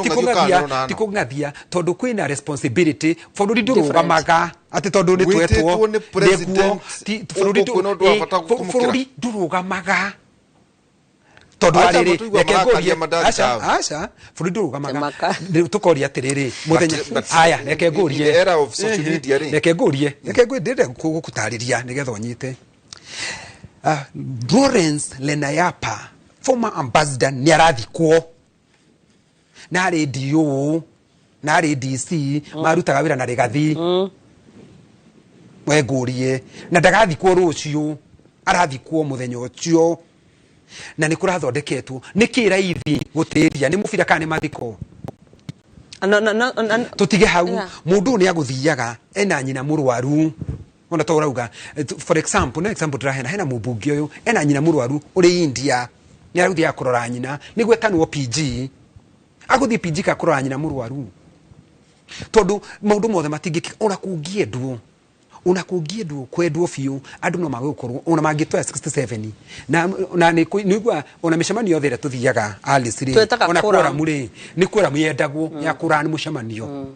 tikungathia tondu kwina responsibility bururi ndurugamaga ati tondu ni twetwo niguo bururi ndurugamaga tondu ariri rekengurie aca bururi ndurugamaga tukoria atiriri muthenya aya rekengurie rekengurie ndire gukutariria nigetha onyite Lawrence Lenayapa former ambassador ni arathikwo na radio na DC marutaga wira na Rigathi wegurie na ndagathikwo rucio arathikwo muthenya ucio na ni kurathondeketwo ni kiraithi gutiria ni mubira kana mathiko tutige hau mundu ni aguthiaga ena nyina murwaru ona to urauga for example hena mubungi uyu ena nyina murwaru uri India ni aruthia kurora nyina ni gwetanwo PG aguthi PG ka kurora nyina murwaru tondu maundu mothe matingiki ona kungiendwo kwendwo fiu andu no magukorwo ona mangitwa 67 na ni kuigwa ona mishamanio yothe tuthiaga Alice ri ona kura muri ni kura muyendagwo ya kura ni mushamanio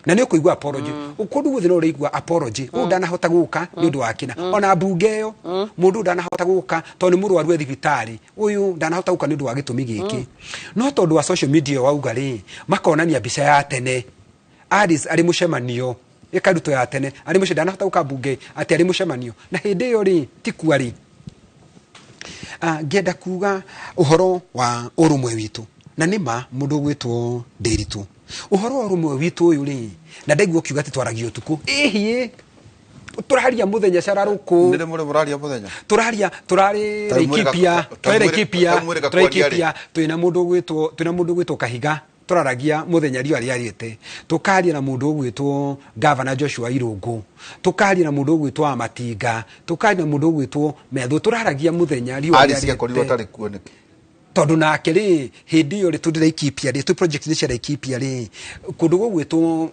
na ni kuigwa apology ukundu guthi no reigwa apology ndana hota guka ni undu wakina ona bunge yo mundu ndana hota guka to ni murwaru thibitari uyu ndana hota guka ni undu wa gitumi giki no tondu wa social media wauga ri makonania bica ya tene Alice ari mushamanio ikaruto ya tene ari mushindana hota guka bunge ati ari mushamanio na hindi yo ri tikuari ngenda kuga uhoro wa urumwe witu na nima mundu gwitwo Ndiritu uhoro wa urumwe witu uyu ri na ndaigwo kiuga ati twaragio tuku ehie turaharia muthenya cararuku ndire muri muraria muthenya turari Laikipia twina mundu gwitwo Kahiga turaragia muthenya rio ari arite tukaria na mundu gwitwo Governor Joshua Irungu tukaria na mundu gwitwo Matinga tukaria na mundu gwitwo Methu turaragia muthenya rio ari arite ali tari kuoneke tondu nake ri hindi yo ri tu Laikipia ri tu project ni cia Laikipia ri kundu gwitwo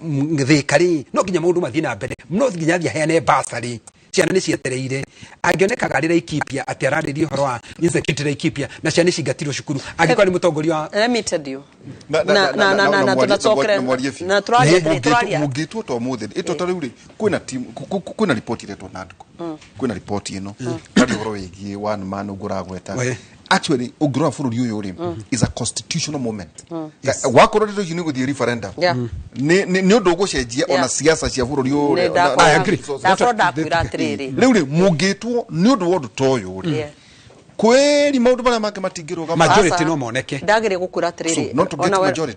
Thika ri no nginya mundu mathie na mbere no nginya thia heane basari ciana ni cietereire angionekaga ri Laikipia ati araririe horo wa insecurity Laikipia na ciana cingatirwo cukuru angikwa ni mutongoria limited you na tunatokera na turaria mugitwo to muthi ito tari uri kwina team kwina report iretwo nadko kwina report ino tari horo wigi one man uguragweta actually ugrora bururi uyu ri is a constitutional moment wakorwo ndo yuni guthie referendum ni undu gucenjia ona siasa cia bururi uyu I agree ndakwira atiriri riu ri mungitwo ni undu wa undu toyo ri kweli maundu bara make matingirwa majority no moneke ndagire gukwira atiriri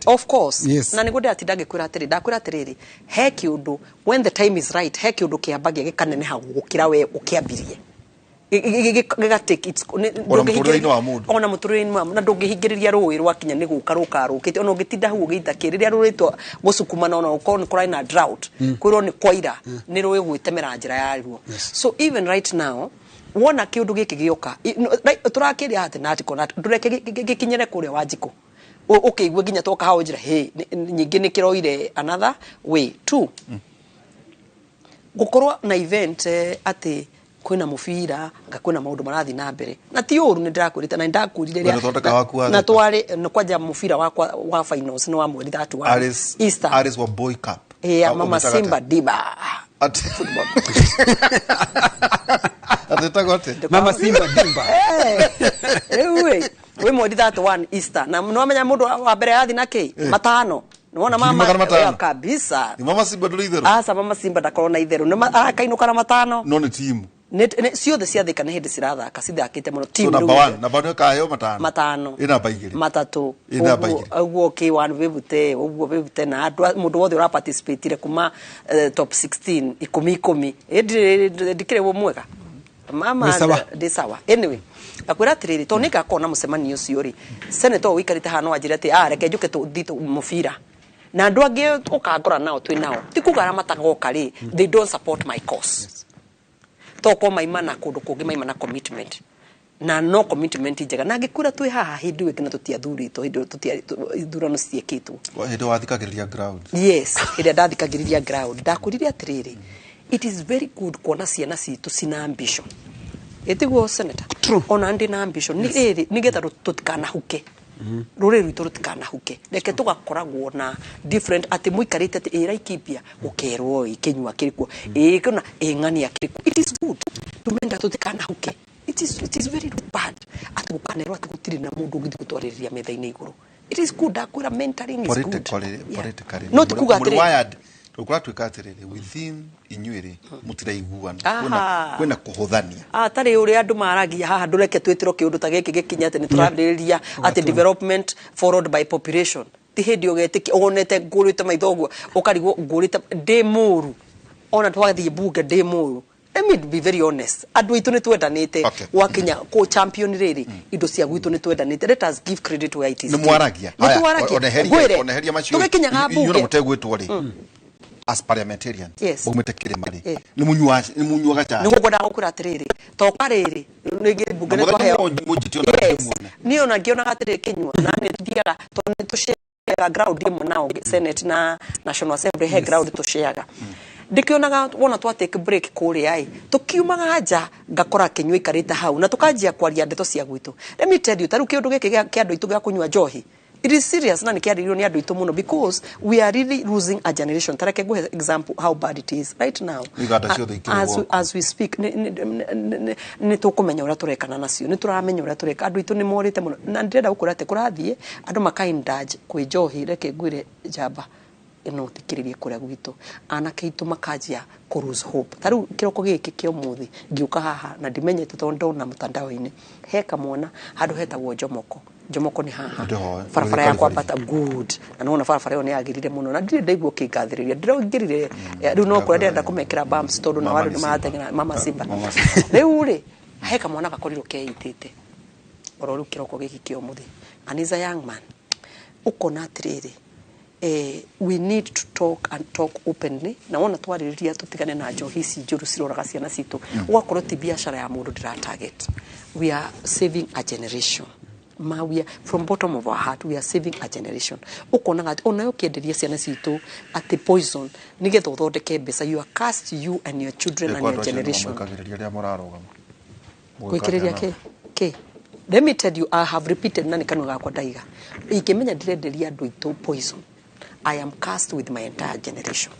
of course na nigo ndati kwira atiriri ndakwira atiriri he kiundu when the time is right he kiundu kiambagia gikanene ha gukira we ukiambirie take it ona muturire-ini wa na ndungihingiriria ruwi rwakinya ni guka rukarukite ona ungitinda hu ugiita kiriria ruritwa gusukuma na ona uko ni kurai na drought kwiro ni kwaira ni ruwi gwitemera njira ya ruo so even right now wona kiundu giki gioka turakiria ati na atiko na ndureke gikinyere kuria wajiko ukigwe ginya toka hawo njira hey nyingi ni kiroire another way too gukorwa na event ati kwina mufira ngakwina maundu marathi na mbere na ti uru ni ndirakurita na ndakurire na twari kwaja mufira wa finals no wa mweri thatu wa Easter Aris wa boy cup mama Simba Diba football atetagote mama Simba Diba we mweri thatu wa Easter na no amenya mundu wa mbere yathi na ki matano Nuona mama kabisa mama Simba nduri itheru mama Simba ndakorona itheru ni akainuka na matano no ni timu ciothe ciathika nä hä ndä cirathaka cithakite muno timu number 1 na bado kaheo matano ina baigiri matatu uguo K1 vivute uguo vivute na andu mundu wothe ura participate kuma top 16 10 ndikire wo mwega mama ndi sawa anyway akwira atiriri to nika kona mucemanio ucio ri senator wikarite hano ajire ati reke njuke tuthito mufira na andu angi ukangora nao twi nao tikugara matagoka ri they don't support my cause toko maimana kundu kungi maimana commitment na no commitment njega na ngikura twi haha hindi wekina tutiathurito hindi tuthurano ciekitwo hindi wathikagiriria ground yes hindi ndathikagiriria ground ndakurire atiriri it is very good kuona ciana citu sina ambition etiguo senator ona ndi na ambition ni eri nigetha tutikana huke rore rwito rutikana huke reke tugakoragwo na different ati muikarite ati iraikipia ukerwo ikinywa kirikuo ikona engania kirikuo it is good tumenda tutikana huke it is very bad ati gukanerwo ati gutiri na mundu ngithi gutwaririria metha-ini iguru it is good akwira mentoring is good politically not kugatire ukura twikatirire within inyuiri mutiraiguana kwena kuhuthania tari uri andu maragia haha ndureke twitiro kiundu ta giki gikinyate ni turambiriria ati development followed by population ti hindi ugetiki onete ngurite maithoguo ukarigwo ngurite ndi muru ona twathie bunge ndi muru let me be very honest andu itu ni twendanite wakinya ko champion riri indo cia gwitu ni twendanite let us give credit to it is ni mwaragia oneheria macio tugikinya bunge mutegwitwo ri as parliamentarians umete kirimari ni munyuaga cha ni gukoda gukura atiriri to kariri nigi bunge ni twaheo ni ona ngiona atiriri kinywa na ni thiaga to ni tushega ground imwe nao senate na national assembly he ground tusheaga ndikionaga wona twa take break kuri ai tukiumaga nja ngakora kinywa ikarite hau na tukanjia kwaria ndeto cia gwitu let me tell you taru kiundu giki kia andu itu gya kunywa njohi it is serious na nikiarirwo ni andu itu muno because we are really losing a generation tareke go example how bad it is right now as we speak ni tukumenya ura turekana nacio ni turamenya ura tureka andu itu ni morite muno na ndirenda gukura ate kurathie andu makaindage kwi njohi reke ngwire jamba ino tikiririe kuria gwitu anake itu makajia ku lose hope taru kiroko giki kio muthi ngiuka haha na ndimenyete to ndona mutandao-ini heka mwana handu hetagwo Jomoko ni haha farafara ya kwambata good na nona farafara yo ni agirire muno na ndire ndaigwo kingathiriria ndirongirire riu no kura ndenda kumekira bumps tondu na wari maratengena mama Simba riu ri heka mwana gakorirwo keitite ororu kiroko giki kio muthi and is a young man ukona atiriri we need to talk openly na wona twaririria tutigane na njohi ici njuru ciroraga ciana citu ugakorwo ti biashara ya mundu ndira target we are saving a generation we are, from bottom of our heart we are saving a generation ukona ati onayo kienderia ciana citu ati poison nigetha uthondeke mbeca you are cast you and your children and your generation kwikiriria ke let me tell you I have repeated nani kanu gakwa ndaiga ikimenya ndirenderia andu itu poison I am cast with my entire generation.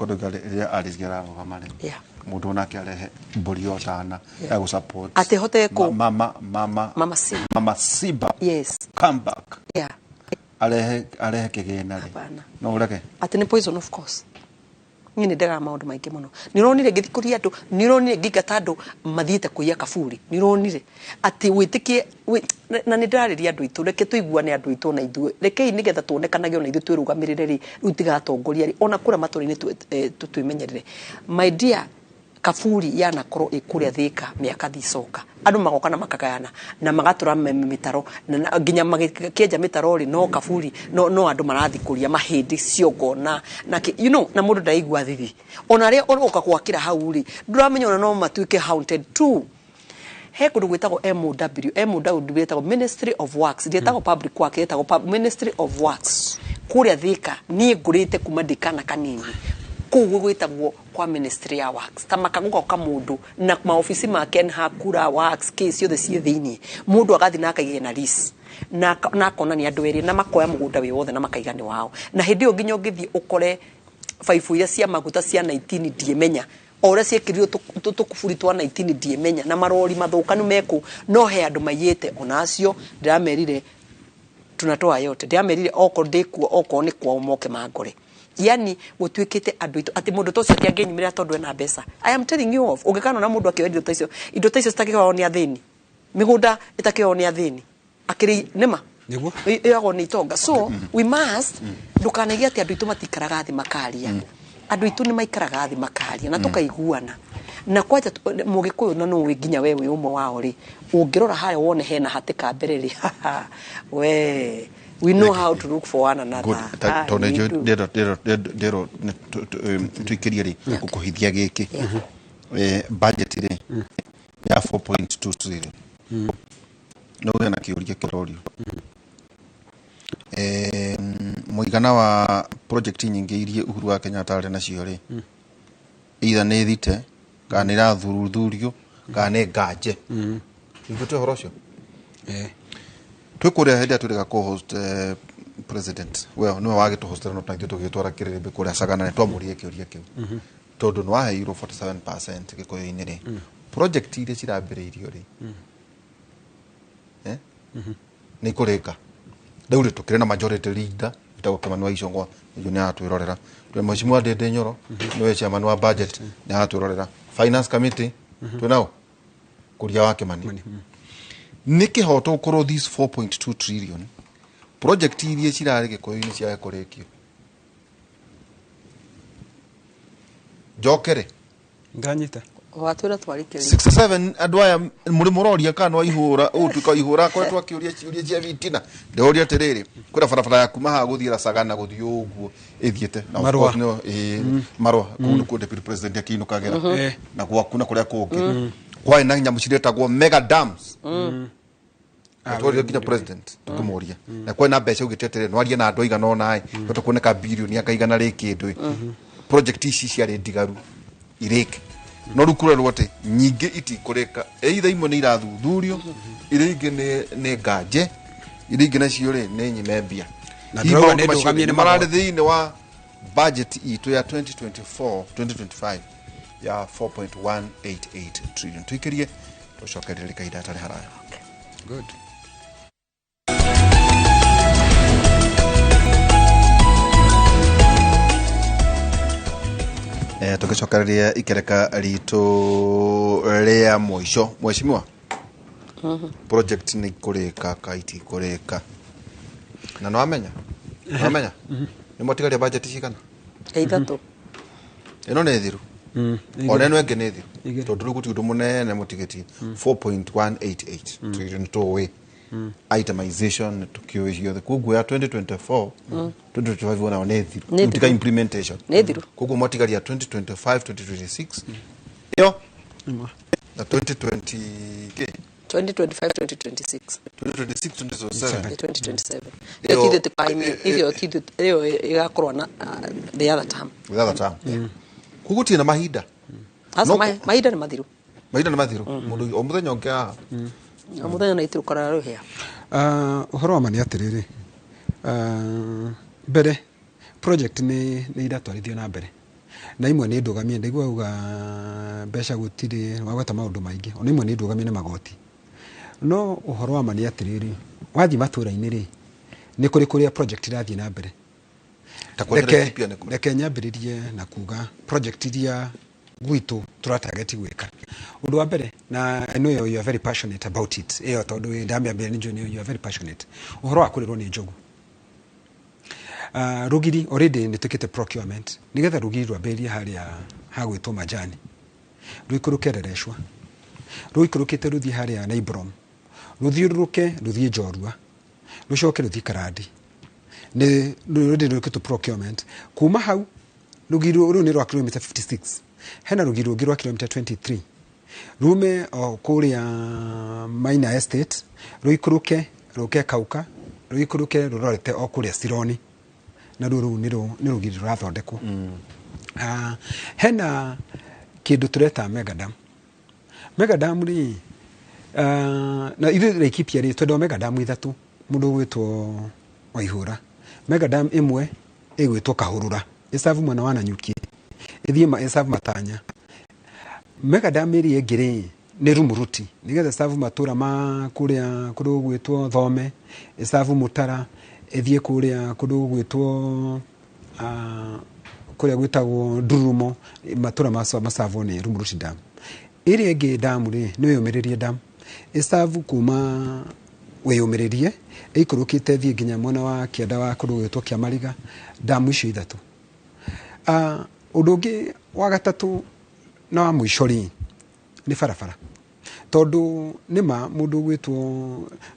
Yeah. mundu nake arehe mburi otana ya gu support ati hote ko mama Simba yes come back yeah arehe kigena ri no ureke ati ni poison of course ngine ndaga maundu maingi muno nironire ngithikuria andu nironire ngingata andu mathiite kuiya kaburi nironire ati witikie na nindariria andu itu reke tuiguane andu itu na ithu rekei nigetha tuonekanage ona ithu twirugamirire ri rutigatongoria ri ona kura maturine tuimenyerere my dear kaburi yana koro ikuria thika miaka thicoka andu magoka na makagayana na magatura mitaro na nginya magikenja mitaro ri no kaburi no andu marathikuria mahindi ciongo na you know na mundu ndaigua thithi ona ria oka gwakira hau ri nduramenya ona no matuike haunted too he kundu gwitagwo MOW gwitagwo Ministry of Works gwitagwo Public Works gwitagwo Ministry of Works kuria thika nie ngurite kuma ndikana kanini kugu gwitagwo kwa Ministry ya Works tamakaguka ka mundu na maofisi ma Ken Hakura Works case yothe cie thiini mundu agathi na akaige na list na kona ni andu eri na makoya mugunda wi wothe na makaigani wao na hindi yo nginya ngithi ukore faifu ya cia maguta cia 19 diemenya ora ciekiririo tukuburi twa 19 diemenya na marori mathukanu meku no he andu mayete onacio ndiramerire tunatoa yote ndiramerire oko ndikuo oko ni kwa moke mangore yani gutwikite andu itu ati mundu tocio ati angenyimira tondu ena mbeca I am telling you of ugikana na mundu akiwendi indo tacio citakihao ni athini migunda itakihao ni athini akiri nema niguo yago ni tonga so we must ndukanagia ati andu itu matikaraga thi makaria andu itu ni maikaraga thi makaria na tukaiguana na kwaja mugikuyu na no nginya wewe umwe wao ri ungirora haya wone hena hatika mbere ri we know how to look for one another dero tuikiria ri kukuhithia giki budgetary ya 4.2 trillion no yana kiuria kirorio muigana wa project nyingi irie Uhuru wa Kenya tare nacio ri either ni thite kana irathuruthurio kana ngaje ibuto horocio twikuria hedi aturiga co-host president well no wage to host no tagito tugitwara kirebe kuria sagana ne twamurie kiuria kiu tondu no ahe euro 47% gikoyo-ini ri project iria cirambiriirio ri ni kurika ndauri tukire na majority leader itago Kimani Icong'wa ndio ni atwirorera twe mheshimiwa Ndende Nyoro niwe chairman wa budget ni atwirorera finance committee twinao kuria wa Kimani niki hoto ukoro this 4.2 trillion project iria cirari gikoyo-ini cia kurekio jokere nganyita watwira twarike 67 adwaya muri muroria kana ihura utuka ihura kwa twakiuria ciuria cia vitina ndoria terere kura farafara ya kuma ha guthira sagana guthi uguo ithiete na marwa marwa kundu ku deputy president akinu kagera na kwa kuna kuria kungi kwa ina nyamu ciretagwo mega dams atwari kinya president tukumuria na kwa na mbeca ugitetere no aria na andu igana onai tukuoneka bilioni akaigana riki ndu project ici ciari ndigaru ireke no rukura rwote nyingi itikureka either imwe ni irathuthurio iringi ni ngaje iringi nacio ri ni nyimembia na ndoga ni ndugamie ni marari thiini wa budget itu ya 2024 2025 ya 4.188 trillion tuikirie tucokerere kaida tari haraya good tukicokereria ikereka ritu ria mwisho mheshimiwa project ni kureka kaiti kureka na no amenya ni motigaria budget cigana ithatu ino ne thiru ona no engene thiru tondu ruguti undu munene motigeti 4.188 trillion to we itemization tukio the kugu ya 2024 2025 wana nethiru utika implementation nethiru kugu motigaria 2025 2026 yo na 2020 ke 2025 2026 2027 iyo kitu tukaime iyo igakorwa na the other term kugu tina mahinda asa mahinda ni mathiru mundu omuthenya ongia amuthenya na itiru kara ruhia uhoro wa mani atiriri mbere project ni iratwarithio na mbere na imwe nĩ ndũgamie ndaigua uga mbeca gũtirĩ wagweta maũndũ maingĩ ona imwe nĩ ndũgamie nĩ magoti no ũhoro wa mani atĩrĩrĩ wathiĩ matũra-inĩ rĩ nĩ kũrĩa project irathiĩ na mbere reke nyambĩrĩrie na kuga project iria gwitũ tũratageti gwĩka ũndũ wa mbere na I know you are very passionate about it ĩyo tondũ ndamĩambia nĩ njũĩ you are very passionate ũhoro wa kũrĩrwo nĩ njogu rugiri already nĩ twĩkĩte procurement nĩgetha rugiri rwambĩrĩrie harĩa hagwĩtwo majani rũikũrũke Rereshwa rũikũrũkĩte rũthiĩ harĩa Naibrom rũthiũrũrũke rũthiĩ Njorua rũcoke rũthiĩ Karandi nĩ rwĩkĩtwo procurement kuma hau rugiri rũu nĩ rwa kilomita 56 hena rugiri rũngĩ rwa kilomita 23 rume o kũrĩa Maina Estate rũikũrũke rũke Kauka rũikũrũke rũrorete o kũrĩa Sironi na rũu nĩ rugiri rũrathondekwo hena kĩndũ tũreta Megadam rĩ na ithuĩ Laikipia rĩ twenda Megadam ithatũ mũndũ gwĩtwo Waihũra Megadam ĩmwe ĩgwĩtwo Kahũrũra ĩsavu mwena wa Nanyuki ĩthiĩ ĩsavu Matanya Megadam ĩrĩa ĩngĩ rĩ nĩ Rumuruti nĩgetha ĩsavu matũra ma kũrĩa kũndũ gwĩtwo Thome ĩsavu Mutara ĩthiĩ kũrĩa kũndũ gwĩtwo kũrĩa gwĩtagwo Ndurumo matũra masavu nĩ Rumuruti Dam ĩrĩa ĩngĩ dam rĩ nĩ Wĩyũmĩrĩrie Dam ĩsavu kuma Wĩyũmĩrĩrie ĩikũrũkĩte thiĩ nginya mwena wa kĩanda wa kũndũ gwĩtwo Kĩamariga damu icio ithatũ ũndũ ũngĩ wa gatatũ na wa mũico rĩ nĩ barabara tondũ nĩma mũndũ gwĩtwo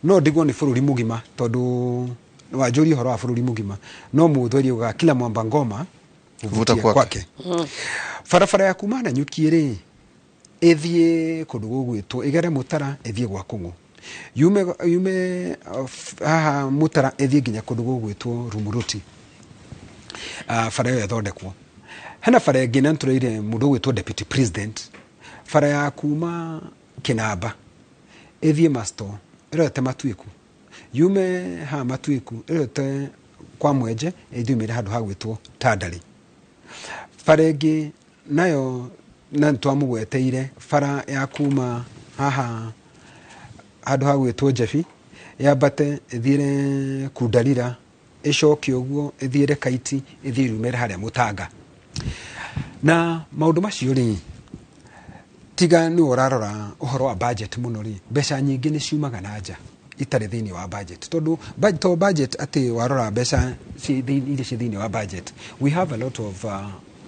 no ndigwo nĩ bũrũri mũgima tondũ wanjũria ũhoro wa bũrũri mũgima no mũthweri uga kila mwamba ngoma vuta kwake barabara ya kuma Nanyuki rĩ ĩthiĩ kũndũ gũgwĩtwo ĩgere Mutara ĩthiĩ gwa Kũng'ũ yume haha Mutara ĩthiĩ nginya kũndũ gũgwĩtwo Rumuruti bara ĩyo ĩthondekwo hena bara ĩngĩ na tũreire mũndũ gwĩtwo deputy president bara ya kuma Kinamba ĩthiĩ Masto ĩrete Matuĩku yume ha Matuĩku ĩrete kwa Mwenje ĩthiĩ mĩre handũ hagwĩtwo Tandari bara ĩngĩ nayo na twamũgweteire bara ya kuma haha handũ hagwĩtwo Jebi yambate ĩthiĩre Kundarira ĩcoke ũguo ĩthiĩre Kaiti ĩthiĩ rumere harĩa Mũtanga na maũndũ macio rĩ tiga nĩ ũrarora ũhoro wa budget mũno rĩ mbeca nyingĩ nĩ ciumaga na nja itarĩ thĩinĩ wa budget tondũ budget atĩ warora mbeca iria ci thĩinĩ wa budget we have a lot of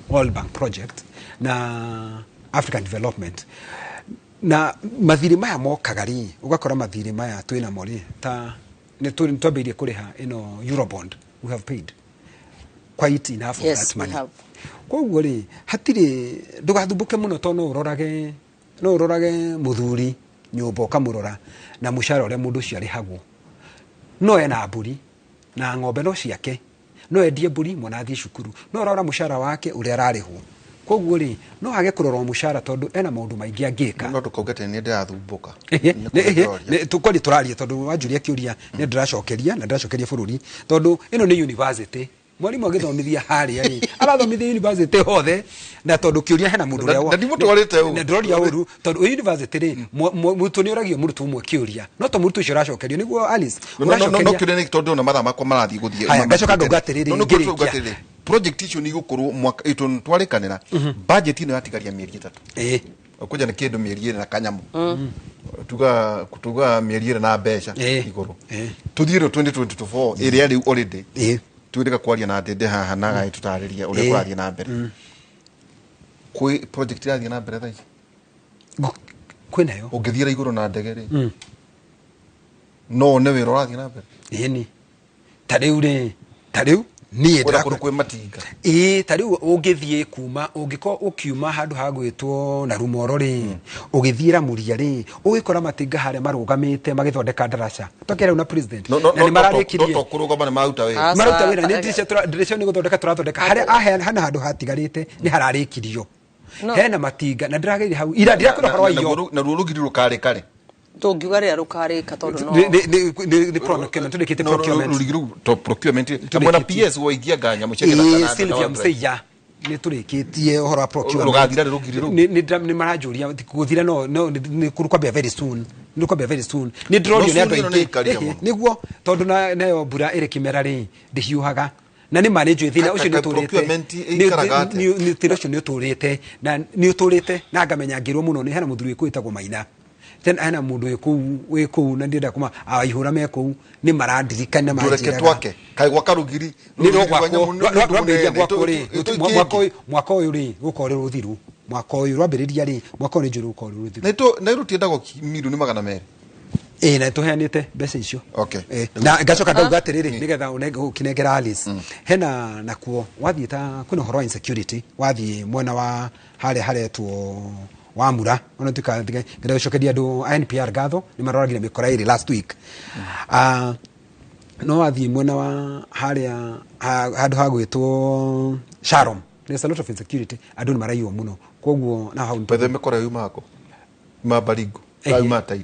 World Bank project na African development na mathirĩ maya mokaga rĩ ugakora mathirĩ maya twĩna mo rĩ ta nĩ twambĩrĩrie kũrĩha ino Eurobond we have paid quite enough of that money koguo rĩ hatirĩ ndũgathumbũke mũno tondũ no ũrorage mũthuri nyũmba ũkamũrora na mũcara ũrĩa mũndũ ũcio arĩhagwo no ena mbũri na ng'ombe no ciake no endie mbũri mwana athiĩ cukuru no ũrora mũcara wake ũrĩa ararĩhwo koguo rĩ no age kũrora mũcara tondũ ena maũndũ maingĩ angĩka no tũkaugate nĩ ndĩrathumbũka tũkori tũraria tondũ wanjũria kĩũria nĩ ndĩracokeria na ndĩracokeria bũrũri tondũ ĩno nĩ university mwarimũ agĩthomithia harĩa rĩ arathomithia university hothe na tondũ kĩũria hena mũndũ ũrĩa na ndimũtwarĩte ũũ na ndĩroria ũru tondũ university rĩ mũrutwo nĩ ũragio mũrutwo ũmwe kĩũria no to mũrutwo ũcio ũracokerio nĩguo Alice no kĩũria nĩ tondũ na mathaa makwa marathiĩ gũthiĩ haya ngacoka ngauga atĩrĩrĩ ngĩrĩkia project icio nĩ igũkorwo mwaka itũ twarĩkanĩra budget ĩno yatigaria mĩeri 3 kũja nĩ kĩndũ mĩeri 2 na kanyamũ tuga mĩeri 2 na mbeca igũrũ tuthiĩ 2024 ĩrĩa rĩu already twĩrĩka kwaria na ndende haha na gai tutarĩria ũrĩa kwaria na mbere kwĩ project irathiĩ na mbere thaa ici kwĩnayo ũngĩthiĩra igũrũ na ndege rĩ no nĩ wĩra ũrathiĩ na mbere ĩni ta rĩu niĩ ndakũrũ kwĩ matinga ta rĩu ũngĩthiĩ kuma ũngĩkorwo ũkiuma handũ hagwĩtwo na Rumoro rĩ ũgĩthiĩra Mũria rĩ ũgĩkora matinga harĩa marũgamĩte magĩthondeka ndaraca tokera una president na nĩ mararĩkirie no kũrũgama nĩ maruta wĩra nĩ ndirica nĩ gũthondeka tũrathondeka harĩa hana handũ hatigarĩte nĩ hararĩkirio hena matinga na ndĩrageire hau ira ndĩrakũra horo iyo na ruo rũgiri rũkarĩkare tũngiuga rĩrĩa rũkarĩka tondũ no nĩ procurement tũrĩkĩte procurement procurement kamwe na PS woithia nganya mũceke na Sylvia Mseiya nĩ tũrĩkĩtie ũhoro wa procurement rugathira rugiri nĩ maranjũria gũthira no nĩ kwambia very soon nĩ kwambia very soon nĩ ndĩrorio nĩ andũ aingĩ nĩguo tondũ nayo mbura ĩrĩ kĩmera rĩ ndĩhiũhaga na nĩ manage thina ucio nĩ ũtũrĩte na nĩ ũtũrĩte na ngamenya ngĩrwo mũno nĩ hena mũthuri wĩkwĩtagwo Maina tena hena mũndũ wĩ kũu na ndĩrenda kuma aihũra me kũu nĩ marandirikana manjĩraga twake kai gwa karugiri nĩ rwambĩrĩria gwakwo rĩ mwaka ũyũ rĩ gũkorwo rũthiru mwaka ũyũ rwambĩrĩria rĩ mwaka ũyũ nĩ njũru gũkorwo rũthiru na rũtiendagwo miru nĩ 200 na tũheanĩte mbeca icio okay na ngacoka ndauga atĩrĩrĩ nĩgetha ũkinengera Alice hena nakuo wathiĩ ta kwĩna ũhoro wa insecurity wathiĩ mwena wa harĩa haretwo Wamura ona tukathige ngicokeria andũ NPR gatho nĩ maroragire mĩkora ĩrĩ last week no wathiĩ mwena wa harĩa handũ ha gwĩtwo Sharon there's a lot of insecurity andũ nĩ maraiywo mũno koguo na hau pethe mĩkora yumako Baringo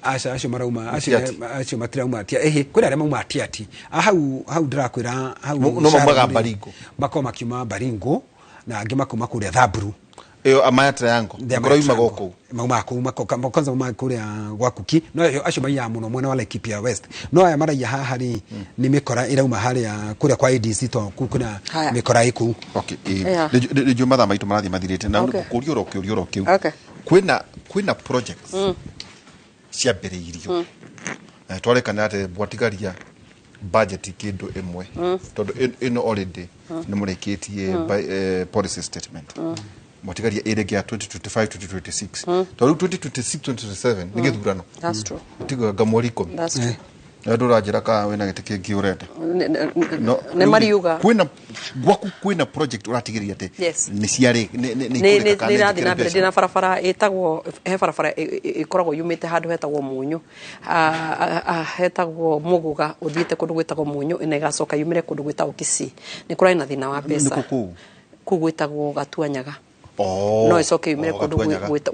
acio marauma acio matirauma atia kwĩna arĩa mauma ati hau ndĩrakwĩra hau no mamaga Baringo makiuma Baringo na angĩ makoma kũrĩa Thaburu amaya triangle ngoroima goko kwanza mama kuria gwakuki no acio maiya muno mwena wa Laikipia West no aya maraiya haha ri ni mikora irauma haria kuria kwa ADC to kuna mikora iku okay ndio matha maitu marathi mathirite na kurio rokiu kwina projects cia mbere twarekana ate bwatigaria budget kindu imwe tondu ino already ni mureketie policy statement motigaria ĩrĩkia 2025 2026 to 2026 2027 nĩ gĩthurano that's true tiga gamori komi that's true na ndũranjĩra ka wĩna gĩtĩ kĩngĩ ũrenda nĩ mariuga kwĩna project ũratigĩria atĩ nĩ ciarĩ nĩ rathi na mbere ndĩna barabara ĩtagwo he barabara ĩkoragwo yumĩte handũ hetagwo Munyu hetagwo Mũguga ũthiĩte kũndũ gwĩtagwo Munyu ina igacoka yumĩre kũndũ gwĩtagwo Kisii nĩ kũrĩ na thĩna wa mbeca kũu gwĩtagwo Gatuanyaga no icoke yumire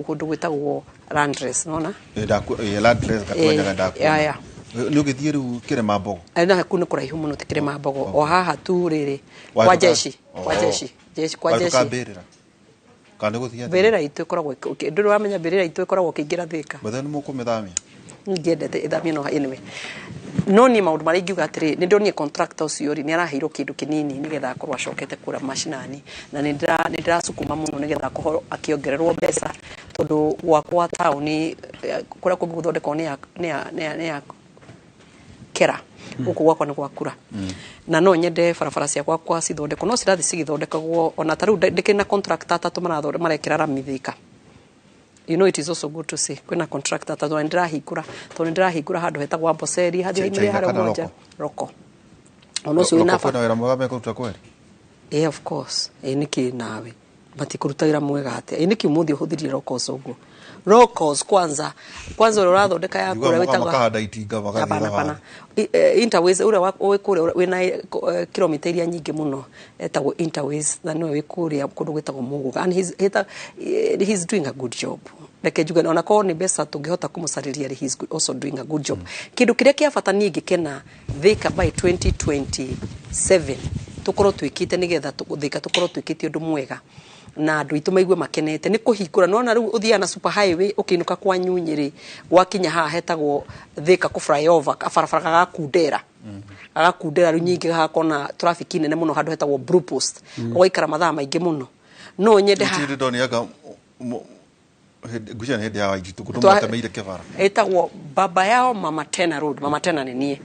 kundu gwitagwo landress nona landress Gatuanyaga ndakwa ni ugithie ru Kirema Mbogo na kunu kuraihu muno ti Kirema Mbogo o haha tu riri kwa jeshi kana guthia berera itu ikoragwo nduru wamenya berera itu ikoragwo kingira thika bathani mukumithami ngiendete ithamia no anyway no ni maundu mari ngiuga atiri ni ndonie contractor ucio ri ni araheirwo kindu kinini nigetha akorwo acokete kura mashinani na ni ndirasukuma muno nigetha akorwo akiongererwo mbeca tondu gwakwa tauni kuria kũguthondekwo ni ya kera guku gwakwa ni gwakura na no nyende barabara ciakwa kwa cithondekwo no cirathi cigithondekagwo ona taru ndikina contractor atatu marekera ramithika. You know, it is also good to see kwina contractor tatu ndirahingura handu hetagwo Amboseli hathi imire haro moja roko ono so ina fa wera mwega mekuruta kweli of course niki nawe matikurutagira mwega ate niki umuthi uhuthirie rokos uguo rokos kwanza urathondeka yako ura witagwa makahanda itinga bagathira interways ura wikure wina kilomita iria nyingi muno etagwo interways na no wikuria kundu gwitagwo Mũguga and he's doing a good job reke juga ona ko ni besa tungihota kumusariria he's also doing a good job kindu kiria kia bata ningi kena Thika by 2027 tukorwo twikite nigetha Thika tukorwo twikite undu mwega na andu itu maigue makenete ni kuhingura no na riu uthia na super highway ukinuka kwa Nyunyiri gwakinya haha hetagwo Thika ku flyover abarabara agakundera riu nyingi gakona traffic nene muno handu hetagwo Blue Post ugaikara mathaa maingi muno no nyende ha gucia hende ya wajitu kutumata meire kevara etagwo baba yao Mama Tena Road Mama Tena ni nie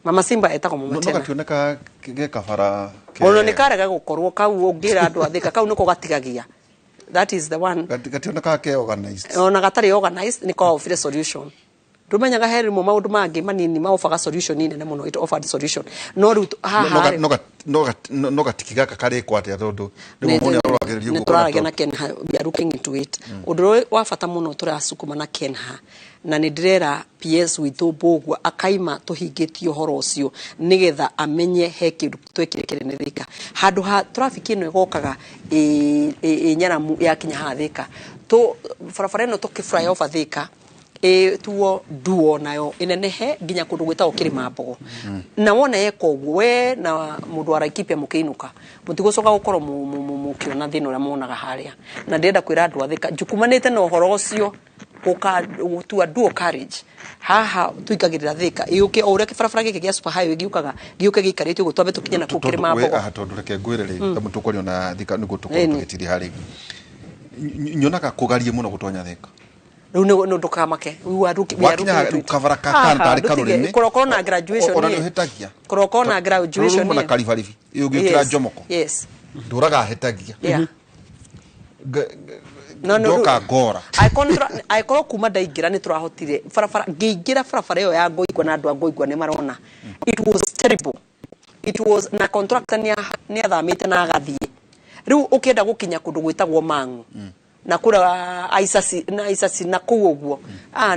Mama Simba etagwo Mama Tena no gationeka gekabara ono ni karega gukorwo kau ungira andu athika kau niko gatigagia that is the one gationeka ke organized ona gatari organized ni ko offer solution rumenyaga heri mo maundu mangi manini ma offer solution nene muno it offered solution no ru haha no gatikiga kare kwate atondo ni mone urageririo na Kenha we are looking into it udro wa fata muno turasukuma na Kenha na ndirera PS witu Mbogwa akaima tuhingitio horo ucio nigetha amenye he kindu twekire ni Thika handu ha traffic ino igokaga nyaramu ya kinya ha Thika to barabara ino tukifly over Thika tuo duo nayo inenehe nginya kundu gwitagwo Kirimambogo na wona yeka uguo we na mundu araikipia mukiinuka mutigocoka gukorwo mukiona thina uria monaga haria na ndenda kwira andu athika njukumanite na uhoro ucio tua dual carriage haha tuikagirira thika iuke o uria kibarabara giki gia super highway giuke gikarite uguo twabe tukinya na ku Kirimambogo we tondu reke ngwirere tamu tukorio na thika niguo tukorwo tugitiri hari nyonaga kugarie muno gutonya thika riu no ndukamake wakinya kavara kakantari karurimi koroko na graduation ni hetagia koroko na graduation ni na kalifarifi yugikira njomoko yes nduraga hetagia no gora I korwo kuma ndaingira ni turahotire barabara ngiingira barabara iyo ya ngoigwa na andu ngoigwa ni marona it was terrible it was na contractor ni athamite na agathie riu ukienda gukinya kundu gwitagwo Mangu na kura aisasi na kuuguo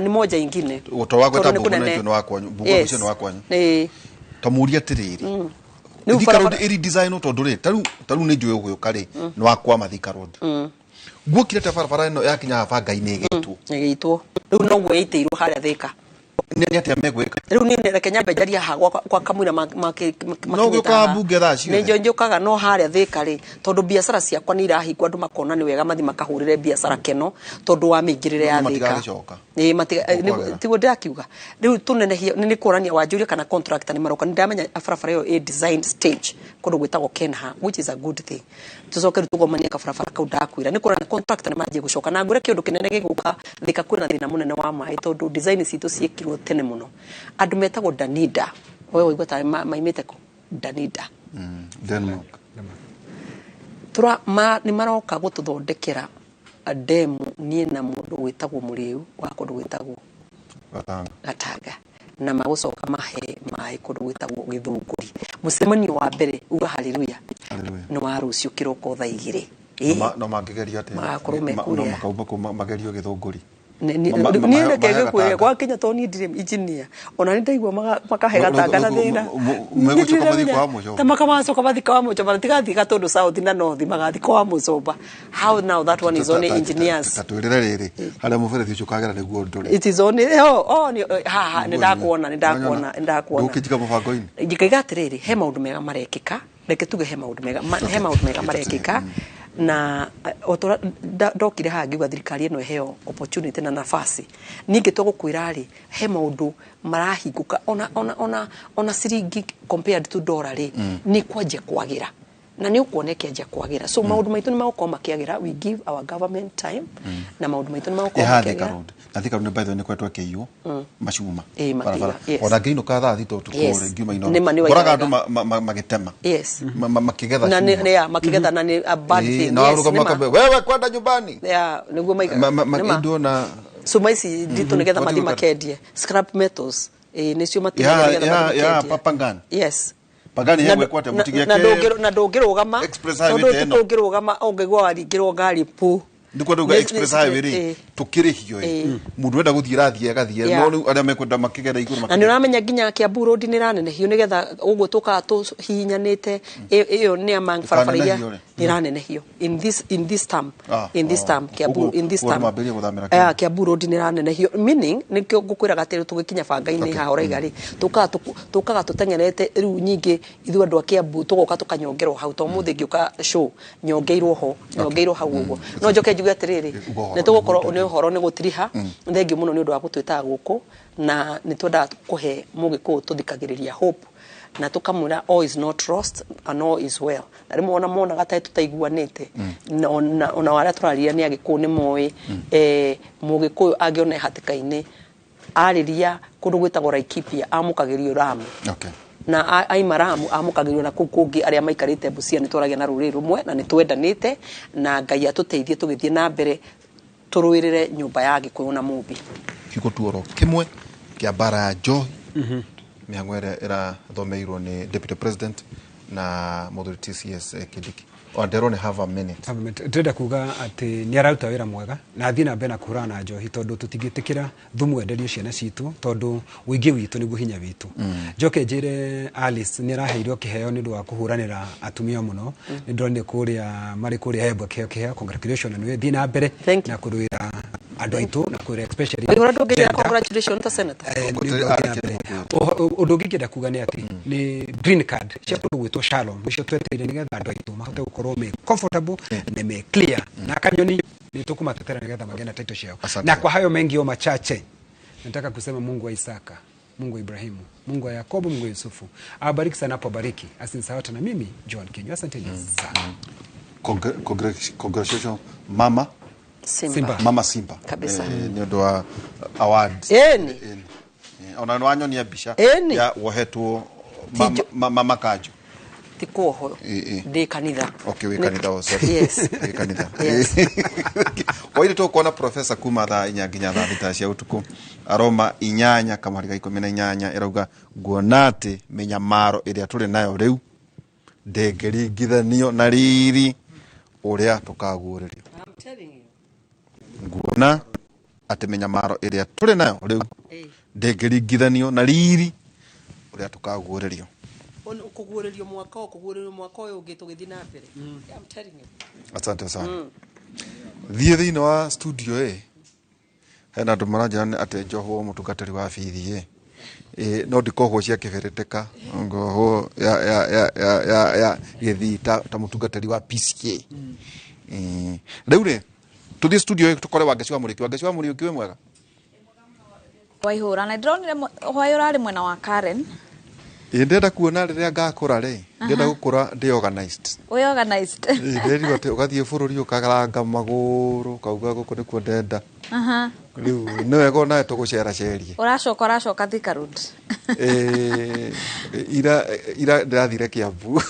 ni moja ingine utowagweta bugo wakwanyu bugo ucio wakwanyu tamuria tiriri Thika road iri design tondu ri taru ni njuye uguo kari ni wakwa Mathika road gwokire ta barabara ino yakinya banga-ini igitwo riu no gweiteirwo haria Thika ni atia megweka riu ni reke nyambe njaria hagwa kwa kamwira no gyoka bunge thacio ni njokaga no haria Thika ri tondu biacara ciakwa ni irahingwa andu makona ni wega mathi makahurire biacara keno tondu wa mingirire ya Thika tigo ndakiuga riu tunenehia ni kurania wanjuria kana contractor ni maroka ndamenya barabara iyo design stage kundu gwitagwo Kenha which is a good thing tucoke tugomania ka barabara kau ndakwira ni kurania contractor ni manjie gucoka na ngure kindu kinene giguka Thika kwina thina munene wa mai tondu design citu ciekirwo tene muno andu metagwo Danida wewe wigwa ta maimete ko Danida Denmark ni maroka gututhondekera demu nie na mundu gwitagwo Muriu wa kundu gwitagwo Gatanga na magucoka mahe mai kundu gwitagwo Githunguri mucemanio wa mbere uga haleluya no wa rucio kiroko tha 2 no mangigeria ate no makauba ko magerio Githunguri ni ndeke kwire kwa Kenya to ni ndire engineer ona ni ndaigwa makahe Gatanga na thina megucoka bathi kwa muco ta makamacoka bathi kwa muco batigathi gatondu south na north magathi kwa mucoba how now that one is only engineers tatwirire riri haria muberethi ucio kagera niguo nduri it is only ni ha ni ndakuona ukijika mubango-ini ngikaiga atiriri he maundu mega marekika reke tuge he maundu mega marekika na otora ndokire ha ngiuga thirikari eno heo opportunity na nafasi ninge tugukwira ri he maundu marahinguka ona ciringi compared to dollar ri ni kwaje kwagira na ni ukuoneke aje kwagira so maundu maitu ni magukorwo makiagira we give our government time na maundu maitu ni magukorwo makiagira na Thika road by the way ni kwetwa KU mashuma barabara ona ngiino ka thaa thito tukore ngiuma ino boraga andu magitema makigetha na ni makigetha na ni a bad thing na waruga makabe wewe kwenda nyumbani niguo maiga ndio na so maisi ndito nigetha mathi makendie scrap metals nicio matiga nigetha ya papangani yes pagani yewe kwate mutigeke na ndongirugama tondu tungirugama ongegwa waringirwo ngari pu ndiko nduga express highway ri tukirihio mundu wenda guthii rathie agathie no aria mekwenda makigera iguru makigera na niramenya nginya Kiambu road ni ranenehio nigetha uguo tuka tuhinyanite iyo ni amang farafaraia ni ranenehio in this term Kiambu in this term Kiambu road ni ranenehio meaning nikyo ngukwira gatero tugikinya banga-ini ha oraiga ri tukaga tutengerete riu nyingi ithu andu a Kiambu tugoka tukanyongerwo hau to muthi ngiuka show nyongeirwo hau uguo no njoke njuge atiriri nitugukorwo ni uhoro ni gutiriha thengi muno ni undu wa gutwita guku na nitwenda kuhe Mugikuyu tuthikagiriria hope na tukamwira all is not lost and all is well na rimwe mona gatae tutaiguanite ona waria turaria ni Agikuyu ni moi Mugikuyu agione hatikaini ariria kundu gwitagwo Laikipia amukagirio Ramu na aimaramu amukagirio na kungi aria maikarite Busia ni turagia na ruri rumwe na ni twendanite na Ngai atuteithie tugithie na mbere turuirire nyumba ya Gikuyu na Mubi kiko tuoro kimwe kia bara Joy miangwere era thomeirwo ni deputy president na Muthuri TCS Kidiki Wanderone have a minute ndenda kuga ati ni arauta wira mwega na athii na mbena kurana Njohi tondu tutigitikira thumu enderio ciana citu tondu wingi witu niguo hinya witu njoke njire Alice ni raheirwo kiheo ni ndu wa kuhuranira atumia muno ni ndone kuria mari kuria hebwa kiheo congratulations na ni thii na mbere na kuruira andu aitu na kwira especially Waihura ndungĩra congratulations ta senator undu ngĩkĩenda kuga nĩ atĩ ni green card cia kũndũ gwĩtwo Shalom nicio twetereire nĩgetha andũ aitu mahote gũkorwo me comfortable na me clear na kanyoni ni tukumatetera nĩgetha magĩe na title ciao. Na kwa hayo mengi o machache nataka kusema Mungu wa Isaka, Mungu wa Ibrahimu, Mungu wa Yakobo, Mungu wa Yusufu awabariki sana hapo, bariki asinisahau na mimi John Kinyo. Asanteni sana. Congratulations Mama Simba. Mama Simba Kabisa. Ni undu wa awards ona no anyonia bisha ya wohetwo mama Kanjo tikuoho ndi kanitha. Okay, we kanitha o sorry. Yes. We kanitha. Yes. Kwa ile to kuona professor kuma tha inya nginya tha thita cia utuku aroma inyanya kama riga 18 irauga guonate menyamaro iria turi nayo riu ndengeringithanio na riri uria tukaguuririo. I'm telling you. Guona ati menyamaro iria turi nayo riu ndengeringithanio na riri uria tukaguuririo. Kuguuririo mwaka uyu ungitugithii na mbere. I'm telling you. Asante sana. Thiĩ wa studio hena andũ maranjĩra ati njohwo mũtungatĩri wa bithi no ndikohwo cia kĩbereteka ngohwo ya gĩthii ta mũtungatĩri wa PCA. Rĩu rĩ tũthiĩ studio tukore Wangeci wa Mũrĩki we mwega Waihura na ndronire Waihura ari mwena wa Karen. Ndenda kuona rĩrĩa ngakũra rĩ ndenda gũkũra ndĩ organized. We organized. Ndĩrĩgwo atĩ ũgathiĩ bũrũri ũkagaranga magũrũ kauga gũkũ nĩkuo ndenda. Rĩu nĩ wega ona tũgũceracerie. Ũracoka Thika Road. Ira ndĩrathire Kiambu.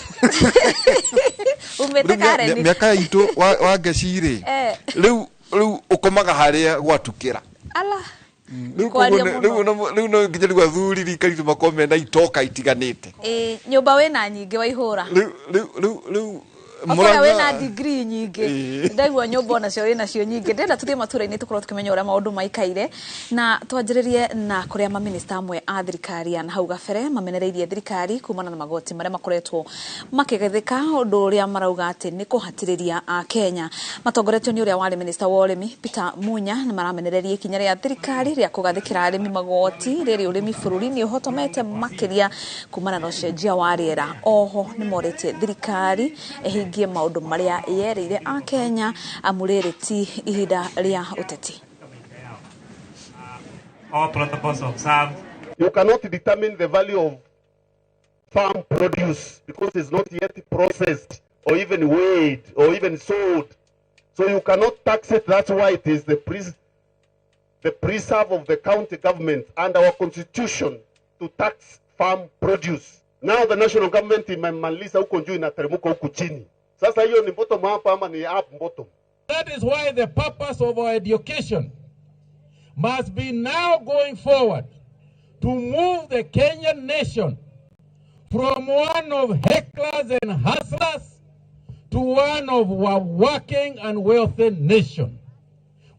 Umete Karen. Mĩaka itũ Wangeci rĩ rĩu ũkomaga harĩa gwatukĩra. Allah. Riu no nginya riu athuri rikaritu makome na itoka itiganite. Nyumba wena nyingi Waihura. Riu Mora wena degree nyingi. Ndaigua nyumba na cio wena cio nyingi. Ndenda tuthie matura-ini tukorwo tukimenya uria maundu maikaire na twanjiririe na kuria ma minister amwe a thirikari na hau gabere mamenereirie thirikari kumana na magoti maria makoretwo makigetheka undu uria marauga ati ni kuhatiriria a Kenya. Matongoretio ni uria wari minister wa urimi Peter Munya na maramenereirie kinya ria thirikari ria kugathikira arimi magoti riri urimi bururi-ini uhotomete makiria kumana na ucenjia wa riera. Oho ni moretie thirikari gie maundu maria yereire a Kenya amurereti ihinda ria uteti. All protocols observed. You cannot determine the value of farm produce because it's not yet processed or even weighed or even sold. So you cannot tax it. That's why it is the preserve of the county government and our constitution to tax farm produce. Now the national government imemaliza huko juu inateremka huko chini. Sasa hiyo ni bottom up ama ni up bottom. That is why the purpose of our education must be now going forward to move the Kenyan nation from one of hecklers and hustlers to one of a working and wealthy nation.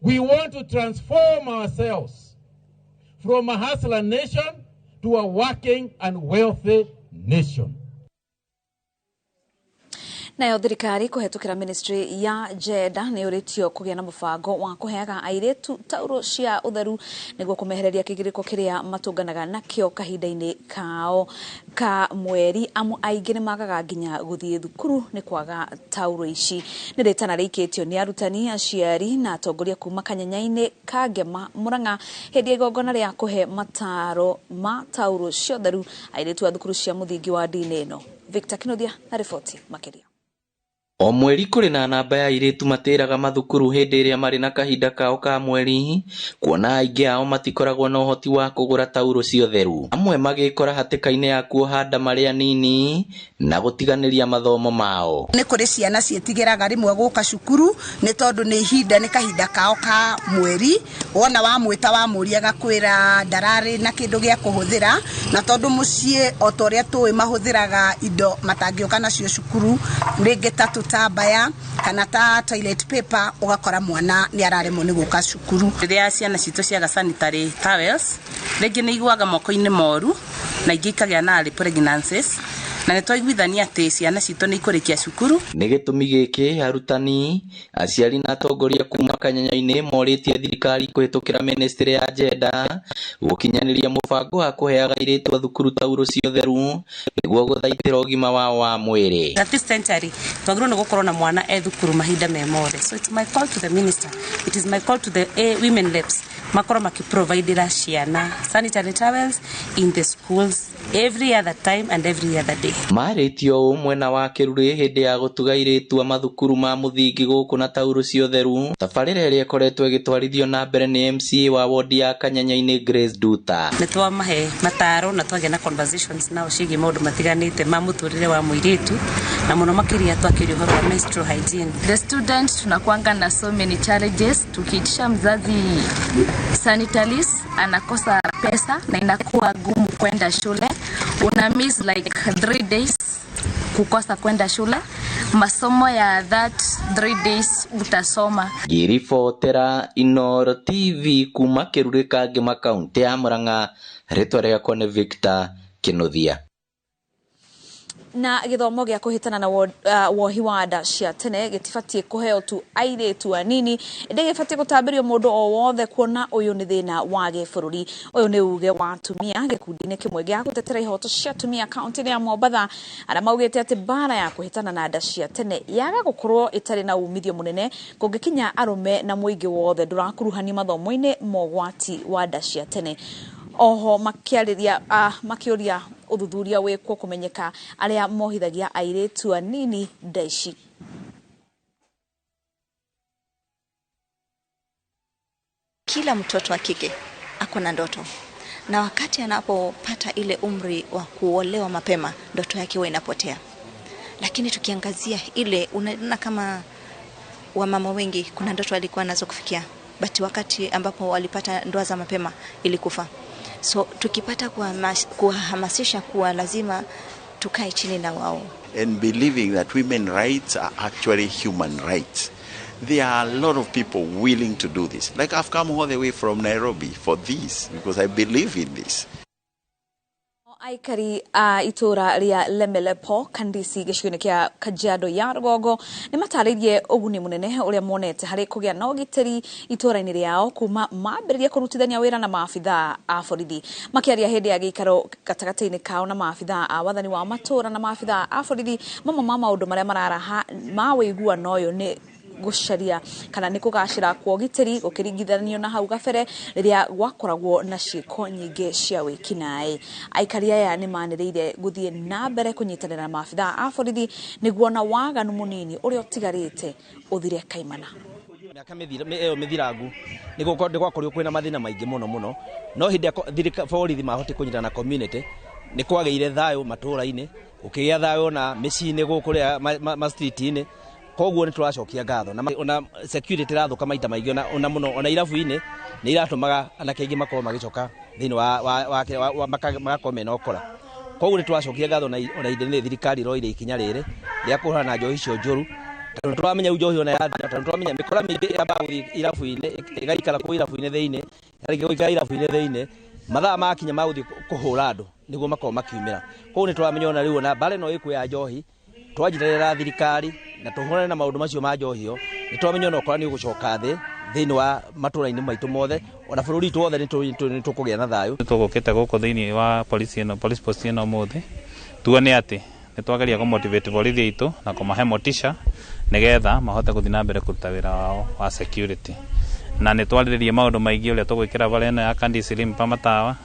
We want to transform ourselves from a hustler nation to a working and wealthy nation. Nayo thirikari kuhetukira ministry ya Jeda ni uritio kugia na mubango wa kuheaga airetu tauro cia utheru niguo kumehereria kigiriko kiria matunganaga nakio kahinda-ini kao ka mweri amu aingi ni magaga nginya guthie thukuru ni kwaga tauro ici. Ni ritana rikitio ni arutani aciari na atongoria kuma Kanyanya-ini ka Ngema Murang'a hindi igongona ria kuhe mataro ma tauro cia utheru airetu a thukuru cia muthingi wa ndini ino. Victor Kinothia na ripoti makiria. O mweri kuri na namba ya iretu matiraga mathukuru hindi iria mari na kahinda kao ka mweri kuona aingi ao matikoragwo na uhoti wa kugura tauro cia utheru. Amwe magikora hatikaine ya kuohanda maria nini na gutiganiria mathomo mao. Ni kuri ciana cietigiraga rimwe guka cukuru ni tondu ni ihinda ni kahinda kao ka mweri wona wa mwita wa muria gakwira ndarari na kindu gia kuhuthira na tondu mucie otoria tuwi mahuthiraga indo matangioka nacio cukuru ringi tatu tabaya kana ta toilet paper ugakora mwana ni araremo ni guka cukuru. Riria ciana cito ciaga sanitary towels ringi ni iguaga moko-ini moru na ingi ikagia na pregnancies na nitwaiguithania ati ciana citũ nĩ ikũrĩkia cukuru. Nĩ gĩtũmi gĩkĩ arutani, aciari na atongoria kuma Kanyanya-inĩ morĩtie thirikari kũhĩtũkĩra ministry ya gender gũkinyanĩria mũbango wa kũheaga airĩtu a thukuru taurũ cia ũtheru nĩguo gũthaitĩra ũgima wao wa mwĩrĩ. At this century twagĩrĩirwo nĩ gũkorwo na mwana thukuru mahinda me mothe. So it's my call to the minister, it is my call to the women reps makorwo makiprovidera ciana sanitary towels in the schools every other time and every other day. Marĩtio mwena wa Kĩrurĩ hĩndĩ ya gũtuga airĩtu a mathukuru ma mũthingi gũkũ na taurũ cia ũtheru. Tabarĩra ĩrĩa ĩkoretwo ĩgĩtwarithio na mbere nĩ MCA wa wodi ya Kanyanya-inĩ Grace Duta. Nĩ twamahe mataro na twagĩa na conversations nao ciĩgiĩ maũndũ matiganĩte ma mũtũrĩre wa mũirĩtu na mũno makĩria twakĩria ũhoro wa menstrual hygiene. The students tunakuanga na so many challenges. Tukiitisha mzazi sanitaries anakosa pesa na inakuwa gumu kwenda shule. Una miss like 3 days kukosa kwenda shule. Masomo ya that 3 days utasoma. Ngĩribotera Inooro TV kuma Kĩrurĩ Kangĩma kaunti ya Murang'a, rĩtwa rĩakwa nĩ Victor Kĩnuthia. Na gĩthomo gĩa kũhĩtana na wohi wa nda cia tene gĩtibatie kũheo tu airĩtu anini, ĩndĩ gĩbatie gũtambĩrio mũndũ o wothe, kuona ũyũ nĩ thĩna wa gĩbũrũri. Ũyũ nĩ uge wa atumia gĩkundi-inĩ kĩmwe gĩa gũtetera ihoto cia atumia kaunti-inĩ ya Mombatha, arĩa maugĩte atĩ mbara ya kũhĩtana na nda cia tene yaga gũkorwo ĩtarĩ na umithio mũnene kũngĩkinya arũme na mũingĩ wothe ndũrakuruhania mathomo-inĩ ma ũgwati wa nda cia tene. Oho makĩũria ũthuthuria wĩkwo kũmenyeka arĩa mohithagia airĩtu anini nda ici. Kila mtoto wa kike ako na ndoto, na wakati anapopata ile umri wa kuolewa mapema ndoto yake huwa inapotea. Lakini tukiangazia ile, unaona kama wamama wengi kuna ndoto walikuwa nazo kufikia, but wakati ambapo walipata ndoa za mapema ilikufa. So tukipata kuhamasisha kuwa lazima tukae chini na wao. And believing that women rights are actually human rights. There are a lot of people willing to do this. Like I've come all the way from Nairobi for this because I believe in this. Aikari itura ria Lemelepo Kandisi gĩcigo-inĩ kĩa Kajiado ya Rũgongo nĩ matarĩirie ũguni mũnene ũrĩa monete harĩ kũgĩa na ũgitĩri itura-inĩ rĩao kuma mambĩrĩria kũrutithania wĩra na maabithaa a borithi. Makĩaria hĩndĩ ya gĩikaro gatagatĩ-inĩ kao na maabithaa a wathani wa matũra na maabithaa a borithi, mamwe ma maũndũ marĩa mararaha ma wĩiguano ũyũ nĩ gũcaria kana nĩ kũgacĩra kwa ũgitĩri gũkĩringithanio na hau gabere rĩrĩa gwakoragwo na ciĩko nyingĩ cia wĩkinaĩ. Aikari aya nĩ manĩrĩire gũthiĩ na mbere kũnyitanĩra na maabithaa a borithi nĩguo na waganu mũnini ũrĩa ũtigarĩte ũthire kaimana. Mĩaka mĩthirangu nĩ gwakorirwo kwĩna mathĩna maingĩ mũno, no hĩndĩ ya borithi mahoti kũnyitana na community nĩ kwagĩire thayũ matũra-inĩ, ũkĩgĩa thayũ na mĩciĩ-inĩ gũkũ ma street-inĩ. Koguo nĩ tũracokia ngatho na security rathuka maita maingĩ ona mũno ona irabu-inĩ nĩ iratũmaga anake aingĩ makorwo magĩcoka thĩinĩ wa magakorwo mena ũkora. Koguo nĩ tũracokia ngatho na nĩ thirikari roire ikinya rĩrĩ rĩa kũhũrana na njohi icio njũru. Tondũ tũramenya njohi ona yathira, tondũ tũramenya mĩkora mĩingĩ yambaga gũthiĩ irabu-inĩ ĩgaikara kũu irabu-inĩ thĩinĩ, yarĩkia gũikara irabu-inĩ thĩinĩ, mathaa makinya ma gũthiĩ kũhũra andũ nĩguo makorwo makiumĩra. Koguo nĩ tũramenya ona rĩu ona mbara ĩno ĩkuo ya njohi twanyitanĩra thirikari na tũhũrane na maũndũ macio ma njohio, nĩ twamenya ona ũkora nĩ ũgũcoka thĩ thĩinĩ wa matũra-inĩ maitũ mothe, ona bũrũri witũ wothe nĩ tũkũgĩa na thayũ. Tũgũkĩte gũkũ thĩinĩ wa police post ĩno ũmũthĩ tuone atĩ nĩ twageria kũmotivate borithi aitũ na kũmahe motisha nĩgetha mahote gũthiĩ na mbere kũruta wĩra wao wa security, na nĩ twarĩrĩrie maũndũ maingĩ ũrĩa tũgwĩkĩra bara ĩno ya Kandisi Limpa Matawa,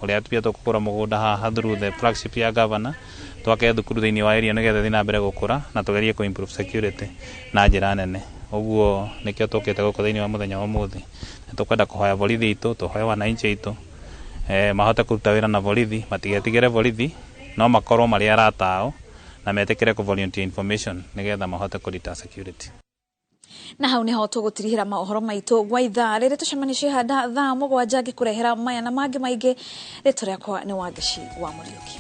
ũrĩa tupia tũkũgũra mũgũnda haha through the flagship ya governor, twake thukuru thĩinĩ wa area nĩgetha thiĩ na mbere gũkũra na tũgerie kũ improve security na njĩra nene. Ũguo nĩkĩo tũkĩte gũkũ thĩinĩ wa mũthenya wa ũmũthĩ, nĩ tũkwenda kũhoya borithi aitũ, tũhoye wananchi aitũ mahote kũruta wĩra na borithi, matigetigĩre borithi, no makorwo marĩ arata ao na metĩkĩre kũ volunteer information nĩgetha mahote kũrita security. Na hau niho tũgũtirihĩra mohoro maitũ gwa ithaa rĩrĩ tũcemanicie handa thaa 7 ngĩkũrehera maya na mangĩ maingĩ. Rĩtwa rĩakwa nĩ Wangeci wa Mũriũki.